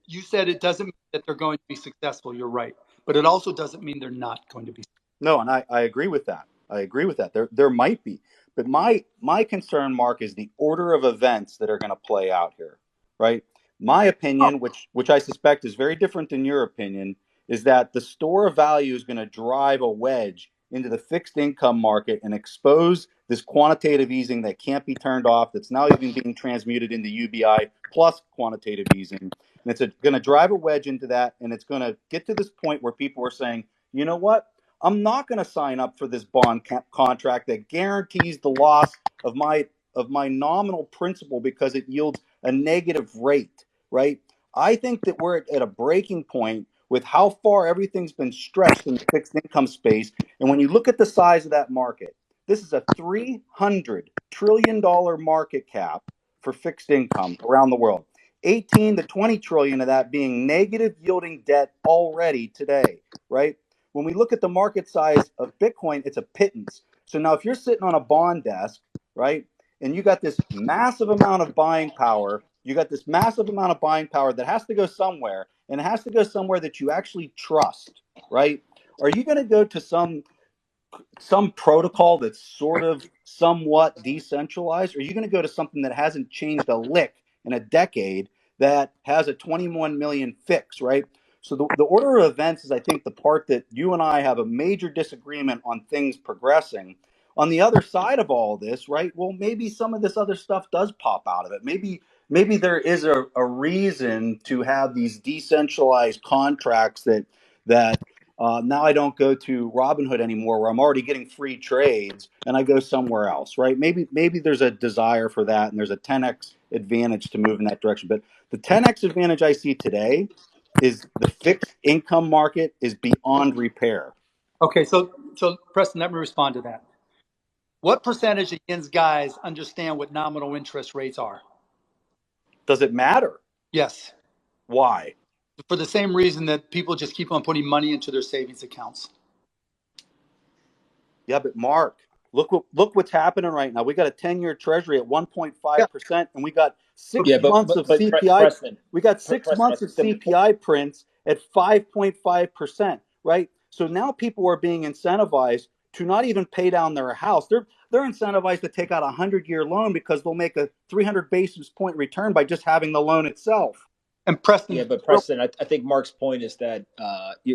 you said it doesn't mean that they're going to be successful. You're right. But it also doesn't mean they're not going to be successful. no, and I agree with that. I agree with that. There might be, but my concern, Mark, is the order of events that are going to play out here, right? My opinion, which I suspect is very different than your opinion, is that the store of value is going to drive a wedge into the fixed income market and expose this quantitative easing that can't be turned off, that's now even being transmuted into UBI plus quantitative easing. And it's going to drive a wedge into that, and it's going to get to this point where people are saying, you know what? I'm not going to sign up for this bond contract that guarantees the loss of my nominal principal because it yields a negative rate, right? I think that we're at a breaking point with how far everything's been stretched in the fixed income space. And when you look at the size of that market, this is a $300 trillion market cap for fixed income around the world. 18 to 20 trillion of that being negative yielding debt already today, right? When we look at the market size of Bitcoin, it's a pittance. So now if you're sitting on a bond desk, right, and you got this massive amount of buying power, that has to go somewhere, and it has to go somewhere that you actually trust, right? Are you going to go to some protocol that's sort of somewhat decentralized? Or are you going to go to something that hasn't changed a lick in a decade that has a 21 million fix, right? So the order of events is, I think, the part that you and I have a major disagreement on things progressing. On the other side of all this, right? Well, maybe some of this other stuff does pop out of it. Maybe there is a reason to have these decentralized contracts that now I don't go to Robinhood anymore, where I'm already getting free trades, and I go somewhere else, right? Maybe there's a desire for that, and there's a 10x advantage to move in that direction. But the 10x advantage I see today is the fixed income market is beyond repair. Okay, so Preston, let me respond to that. What percentage of Yen's guys understand what nominal interest rates are? Does it matter? Yes. Why? For the same reason that people just keep on putting money into their savings accounts. Yeah, but Mark, look what's happening right now. We got a 10-year Treasury at 1.5%, and we got 6 Yeah, months of CPI. Preston, We got 6 Preston, months of CPI prints at 5.5%, right? So now people are being incentivized to not even pay down their house. They're incentivized to take out a 100-year loan because they'll make a 300 basis point return by just having the loan itself. And Preston, yeah, but Preston, I think Mark's point is that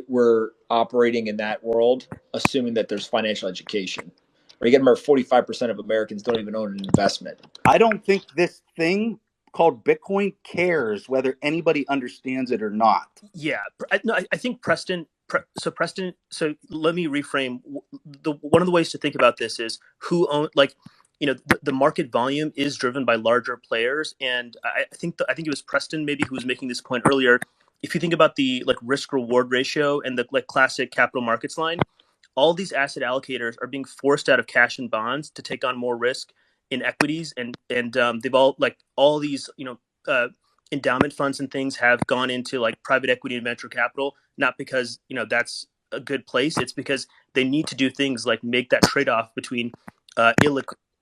we're operating in that world, assuming that there's financial education. Or you get remember, 45% of Americans don't even own an investment. I don't think this thing called Bitcoin cares whether anybody understands it or not. Yeah, I think Preston. So let me reframe. One of the ways to think about this is who own, like, the market volume is driven by larger players, and I think it was Preston maybe who was making this point earlier. If you think about the like risk reward ratio and the like classic capital markets line, all these asset allocators are being forced out of cash and bonds to take on more risk in equities, and they've all these endowment funds and things have gone into like private equity and venture capital, not because that's a good place. It's because they need to do things like make that trade-off between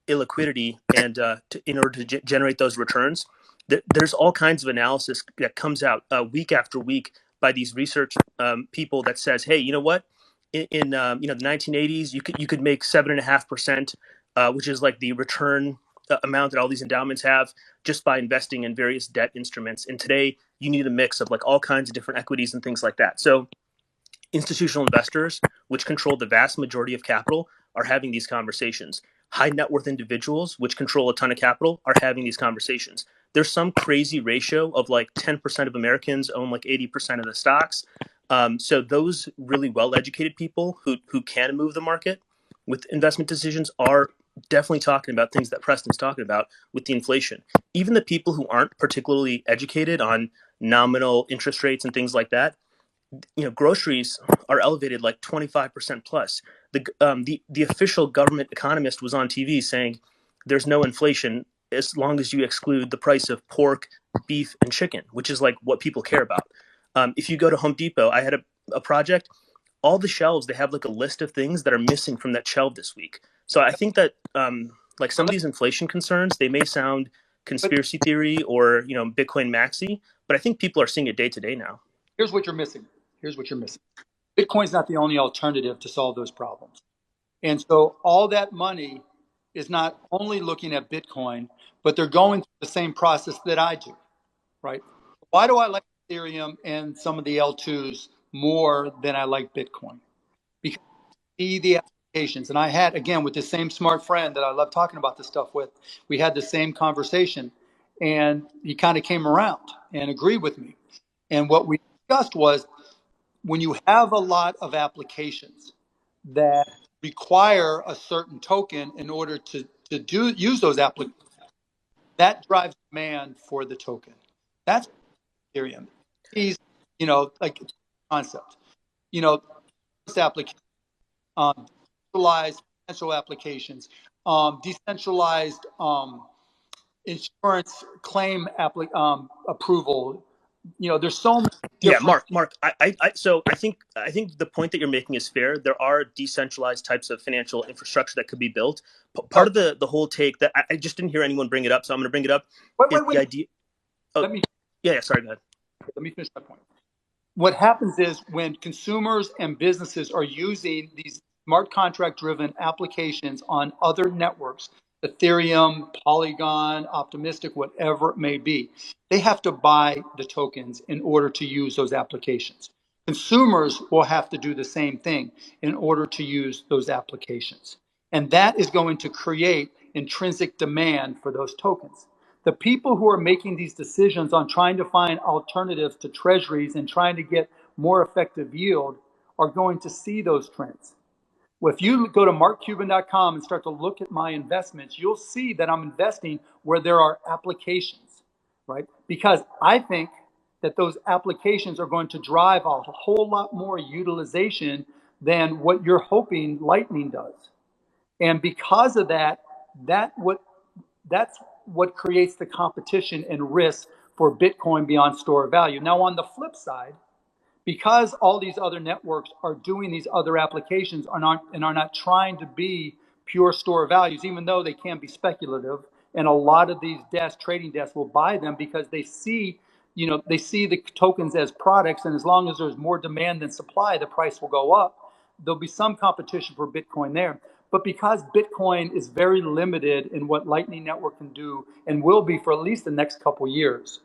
illiquidity and in order to generate those returns. There's all kinds of analysis that comes out week after week by these research people that says, hey, you know what? In the 1980s, you could make 7.5%, which is like the return amount that all these endowments have just by investing in various debt instruments. And today, you need a mix of like all kinds of different equities and things like that. So institutional investors, which control the vast majority of capital, are having these conversations. High net worth individuals, which control a ton of capital, are having these conversations. There's some crazy ratio of like 10% of Americans own like 80% of the stocks. So those really well-educated people who can move the market with investment decisions are definitely talking about things that Preston's talking about with the inflation. Even the people who aren't particularly educated on nominal interest rates and things like that, groceries are elevated like 25% plus. The official government economist was on TV saying there's no inflation as long as you exclude the price of pork, beef, and chicken, which is like what people care about. If you go to Home Depot, I had a project, all the shelves, they have like a list of things that are missing from that shelf this week. So I think that like some of these inflation concerns, they may sound conspiracy theory or Bitcoin maxi, but I think people are seeing it day to day now. Here's what you're missing. Bitcoin's not the only alternative to solve those problems. And so all that money is not only looking at Bitcoin, but they're going through the same process that I do, right? Why do I like Ethereum and some of the L2s more than I like Bitcoin? Because I see the applications. And I had, again, with the same smart friend that I love talking about this stuff with, we had the same conversation. And he kind of came around and agreed with me. And what we discussed was, when you have a lot of applications that require a certain token in order to use those applications, that drives demand for the token. That's Ethereum. He's, like concept. This application, decentralized financial applications, decentralized insurance claim approval. There's so many different. Yeah, Mark. I think the point that you're making is fair. There are decentralized types of financial infrastructure that could be built. Part of the whole take that I just didn't hear anyone bring it up, so I'm going to bring it up. Wait. The idea. Oh, sorry, go ahead. Let me finish my point. What happens is when consumers and businesses are using these smart contract driven applications on other networks, Ethereum, Polygon, Optimistic, whatever it may be, they have to buy the tokens in order to use those applications. Consumers will have to do the same thing in order to use those applications. And that is going to create intrinsic demand for those tokens. The people who are making these decisions on trying to find alternatives to treasuries and trying to get more effective yield are going to see those trends. Well, if you go to markcuban.com and start to look at my investments, you'll see that I'm investing where there are applications, right? Because I think that those applications are going to drive a whole lot more utilization than what you're hoping Lightning does. And because of that, that's what creates the competition and risk for Bitcoin beyond store of value. Now, on the flip side, because all these other networks are doing these other applications are not trying to be pure store of values, even though they can be speculative. And a lot of these trading desks will buy them because they see, they see the tokens as products. And as long as there's more demand than supply, the price will go up. There'll be some competition for Bitcoin there. But because Bitcoin is very limited in what Lightning Network can do and will be for at least the next couple years,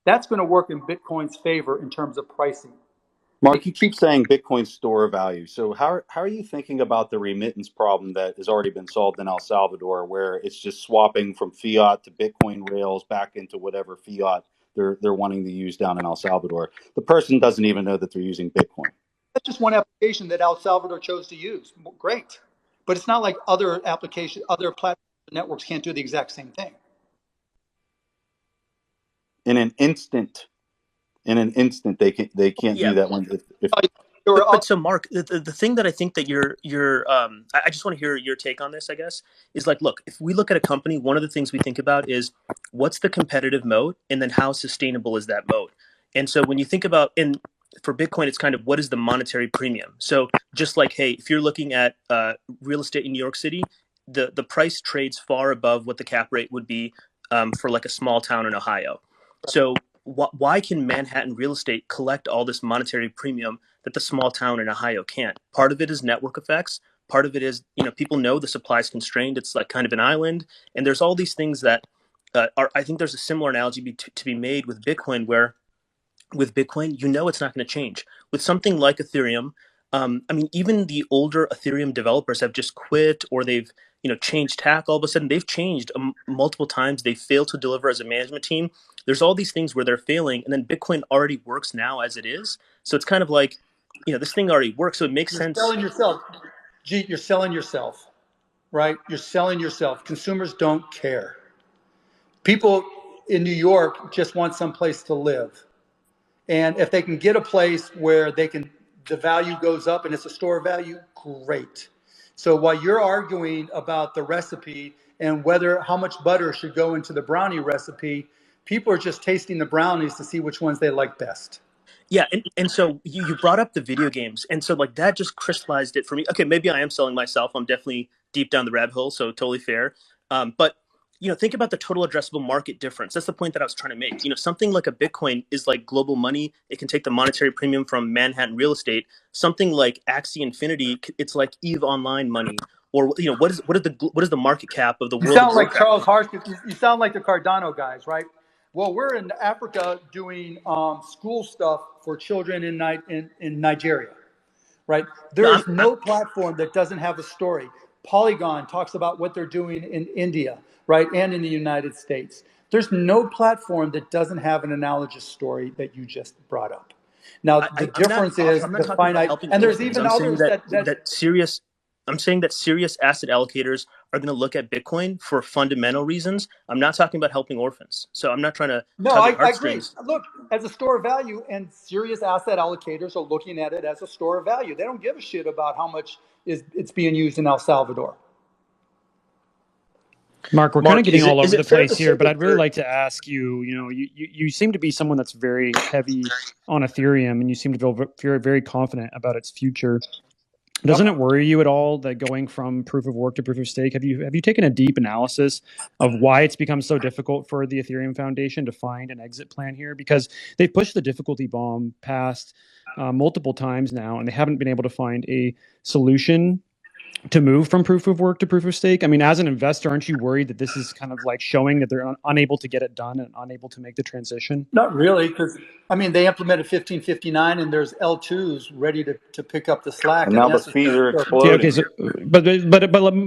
that's going to work in Bitcoin's favor in terms of pricing. Mark, you keep saying Bitcoin store of value. So how are you thinking about the remittance problem that has already been solved in El Salvador, where it's just swapping from fiat to Bitcoin rails back into whatever fiat they're wanting to use down in El Salvador? The person doesn't even know that they're using Bitcoin. That's just one application that El Salvador chose to use. Great. But it's not like other platform networks can't do the exact same thing. In an instant, they can't Yeah. do that one. But so Mark, the thing that I think that I just want to hear your take on this, I guess, is like, look, if we look at a company, one of the things we think about is what's the competitive moat, and then how sustainable is that moat? And so when you think about, and for Bitcoin, it's kind of what is the monetary premium? So just like, hey, if you're looking at real estate in New York City, the price trades far above what the cap rate would be for like a small town in Ohio. So why can Manhattan real estate collect all this monetary premium that the small town in Ohio can't? Part of it is network effects. Part of it is, people know the supply is constrained. It's like kind of an island. And there's all these things that I think there's a similar analogy to be made with Bitcoin, where with Bitcoin, it's not going to change. With something like Ethereum, even the older Ethereum developers have just quit, or they've, changed tack. All of a sudden, they've changed multiple times. They failed to deliver as a management team. There's all these things where they're failing, and then Bitcoin already works now as it is. So it's kind of like, this thing already works, so it makes sense. You're selling yourself. Jeet, you're selling yourself, right? You're selling yourself. Consumers don't care. People in New York just want some place to live. And if they can get a place where the value goes up and it's a store of value, great. So while you're arguing about the recipe and how much butter should go into the brownie recipe, people are just tasting the brownies to see which ones they like best. Yeah, and so you brought up the video games, and so like that just crystallized it for me. Okay, maybe I am selling myself. I'm definitely deep down the rabbit hole, so totally fair. But think about the total addressable market difference. That's the point that I was trying to make. Something like a Bitcoin is like global money. It can take the monetary premium from Manhattan real estate. Something like Axie Infinity, it's like EVE Online money. Or what is the market cap of the world? You sound like Charles Harkin. You sound like the Cardano guys, right? Well, we're in Africa doing school stuff for children in Nigeria, right? There is no platform that doesn't have a story. Polygon talks about what they're doing in India, right, and in the United States. There's no platform that doesn't have an analogous story that you just brought up. Now, the difference is the finite, and there's even others that serious. I'm saying that serious asset allocators are going to look at Bitcoin for fundamental reasons. I'm not talking about helping orphans. So I'm not trying to. No, I agree. Look, as a store of value, and serious asset allocators are looking at it as a store of value. They don't give a shit about how much it's being used in El Salvador. Mark, we're kind of getting all over the place here, but I'd really like to ask you, you seem to be someone that's very heavy on Ethereum, and you seem to feel very, very confident about its future. Doesn't it worry you at all that going from proof of work to proof of stake, have you taken a deep analysis of why it's become so difficult for the Ethereum Foundation to find an exit plan here? Because they've pushed the difficulty bomb past multiple times now, and they haven't been able to find a solution to move from proof of work to proof of stake. I mean, as an investor, aren't you worried that this is kind of like showing that they're unable to get it done and unable to make the transition? Not really, because they implemented 1559, and there's L2s ready to pick up the slack. And now the fees are exploding. Yeah, okay,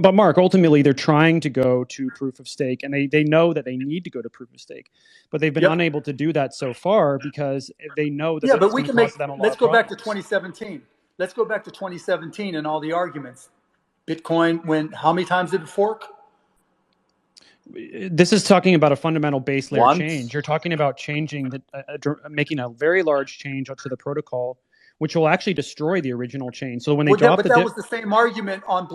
but Mark, ultimately they're trying to go to proof of stake, and they know that they need to go to proof of stake, but they've been unable to do that so far because they know that. Yeah, but we can make. Let's go back to 2017. Let's go back to 2017 and all the arguments. Bitcoin how many times did it fork? This is talking about a fundamental base layer change. You're talking about changing making a very large change up to the protocol, which will actually destroy the original chain. So when they drop that was the same argument on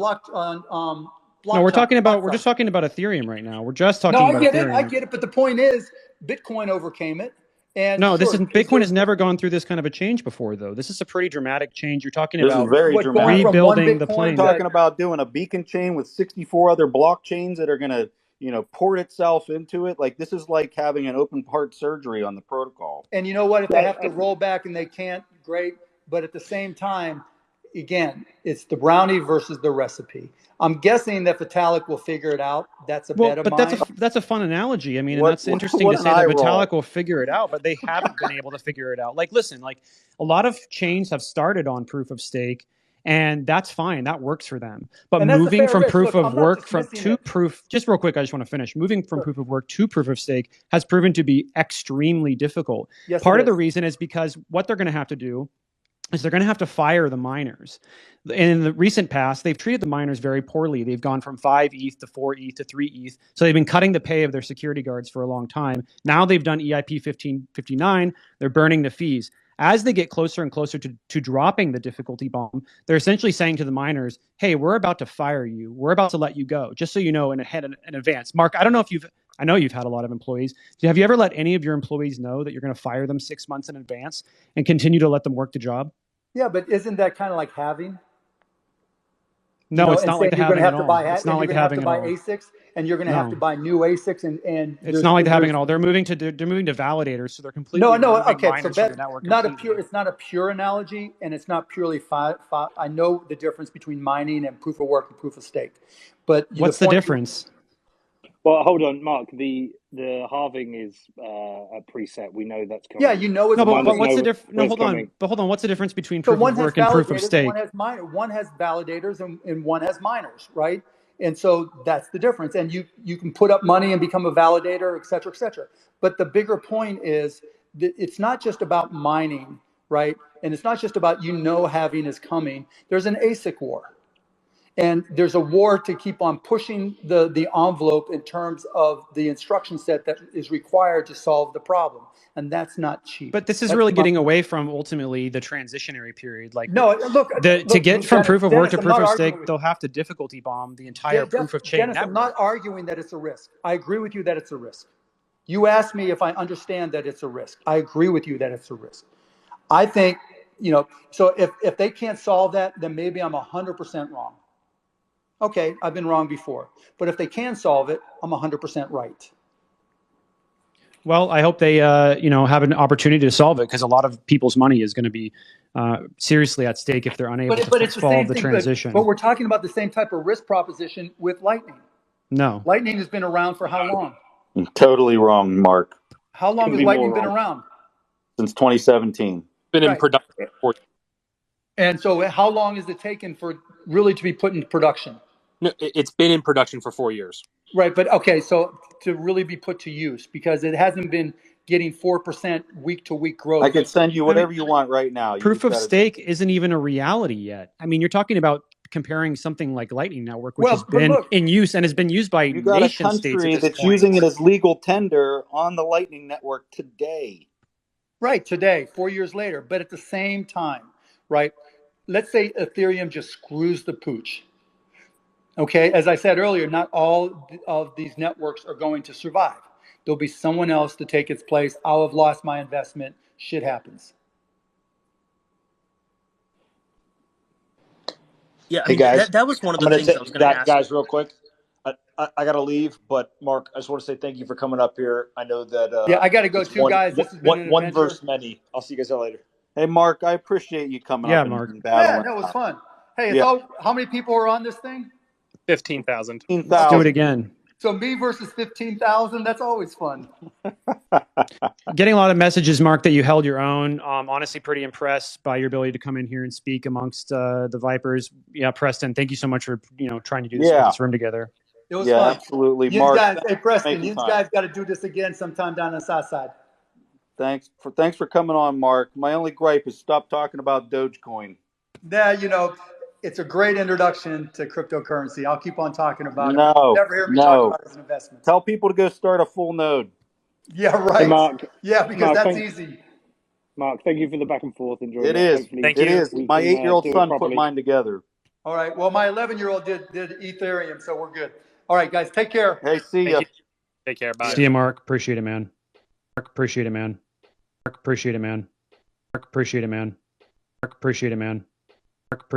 No, we're blockchain. just talking about Ethereum right now. We're just talking No, I about get Ethereum. it. I get it. But the point is, Bitcoin overcame it. And no, sure, Bitcoin has never gone through this kind of a change before, though. This is a pretty dramatic change. You're talking This is about very dramatic. rebuilding the Bitcoin plane. We're talking about doing a beacon chain with 64 other blockchains that are going to, port itself into it. Like, this is like having an open heart surgery on the protocol. And you know what? If they have to roll back and they can't, great. But at the same time, again, it's the brownie versus the recipe. I'm guessing that Vitalik will figure it out. That's a bet of mine. That's a fun analogy. I mean, and that's interesting to say that Vitalik will figure it out, but they haven't been able to figure it out. Like, listen, like a lot of chains have started on proof of stake, and that's fine. That works for them. But moving from proof of work to proof, just real quick, I just want to finish. Moving from proof of work to proof of stake has proven to be extremely difficult. Yes, part of the reason is because what they're going to have to do is they're going to have to fire the miners. In the recent past, they've treated the miners very poorly. They've gone from 5 ETH to 4 ETH to 3 ETH. So they've been cutting the pay of their security guards for a long time. Now they've done EIP 1559. They're burning the fees. As they get closer and closer to dropping the difficulty bomb, they're essentially saying to the miners, hey, we're about to fire you. We're about to let you go, just so you know in advance. Mark, I don't know if I know you've had a lot of employees. Have you ever let any of your employees know that you're going to fire them 6 months in advance and continue to let them work the job? Yeah, but isn't that kind of like having? No, it's not like the having at all. It's not like the having at all. ASICs, and you're going to have to buy new ASICs, and it's not like the having at all. They're moving to validators, so they're completely okay. So that's it's not a pure analogy, and it's not purely. I know the difference between mining and proof of work and proof of stake, but what's the difference? Well, hold on, Mark. The halving is a preset. We know that's coming. Yeah, you know it's no, but what's the difference? No, hold on. But hold on. What's the difference between proof of work and proof of stake? One has validators and one has miners, right? And so that's the difference. And you can put up money and become a validator, et cetera, et cetera. But the bigger point is that it's not just about mining, right? And it's not just about having is coming. There's an ASIC war. And there's a war to keep on pushing the envelope in terms of the instruction set that is required to solve the problem. And that's not cheap. But this is really getting away from ultimately the transitionary period. Like, to get from proof of work to proof of stake, they'll have to difficulty bomb the entire proof of chain network. I'm not arguing that it's a risk. I agree with you that it's a risk. You asked me if I understand that it's a risk. I agree with you that it's a risk. I think, so if they can't solve that, then maybe I'm 100% wrong. Okay, I've been wrong before. But if they can solve it, I'm 100% right. Well, I hope they, have an opportunity to solve it, because a lot of people's money is going to be seriously at stake if they're unable to solve the transition. But we're talking about the same type of risk proposition with Lightning. No. Lightning has been around for how long? Totally wrong, Mark. How long has Lightning been around? Since 2017. Been in production for. And so how long has it taken for really to be put into production? No, it's been in production for 4 years. Right, but okay, so to really be put to use, because it hasn't been getting 4% week-to-week growth. I can send you whatever you want right now. Proof of stake isn't even a reality yet. I mean, you're talking about comparing something like Lightning Network, which has been in use and has been used by nation states. You got a country that's using it as legal tender on the Lightning Network today. Right, today, 4 years later. But at the same time, right, let's say Ethereum just screws the pooch. Okay, as I said earlier, not all of these networks are going to survive. There'll be someone else to take its place. I'll have lost my investment. Shit happens. Yeah, hey guys, that was one of the things I was going to ask. Guys, real quick, I got to leave, but Mark, I just want to say thank you for coming up here. I know that. Yeah, I got to go too, guys. This has been one verse many. I'll see you guys later. Hey, Mark, I appreciate you coming up. Mark. Yeah, that was fun. Hey, how many people are on this thing? 15,000. Let's do it again. So me versus 15,000, that's always fun. Getting a lot of messages, Mark, that you held your own. Honestly, pretty impressed by your ability to come in here and speak amongst the Vipers. Yeah, Preston, thank you so much for trying to do this room together. It was fun. Absolutely. Mark, guys, hey, Preston, you guys got to do this again sometime down on the south side. Thanks for coming on, Mark. My only gripe is stop talking about Dogecoin. Yeah, it's a great introduction to cryptocurrency. I'll keep on talking about it. You'll never hear me talk about it as an investment. Tell people to go start a full node. Yeah, right. Hey, Mark, yeah, because that's easy. Mark, thank you for the back and forth. Enjoy it. It is. Thank you. My 8-year-old son put mine together. All right. Well, my 11-year-old did Ethereum, so we're good. All right, guys. Take care. Hey, see ya. Take care. Bye. See you, Mark. Appreciate it, man. Mark, appreciate it, man. Mark, appreciate it, man. Mark, appreciate it, man. Mark, appreciate it, man.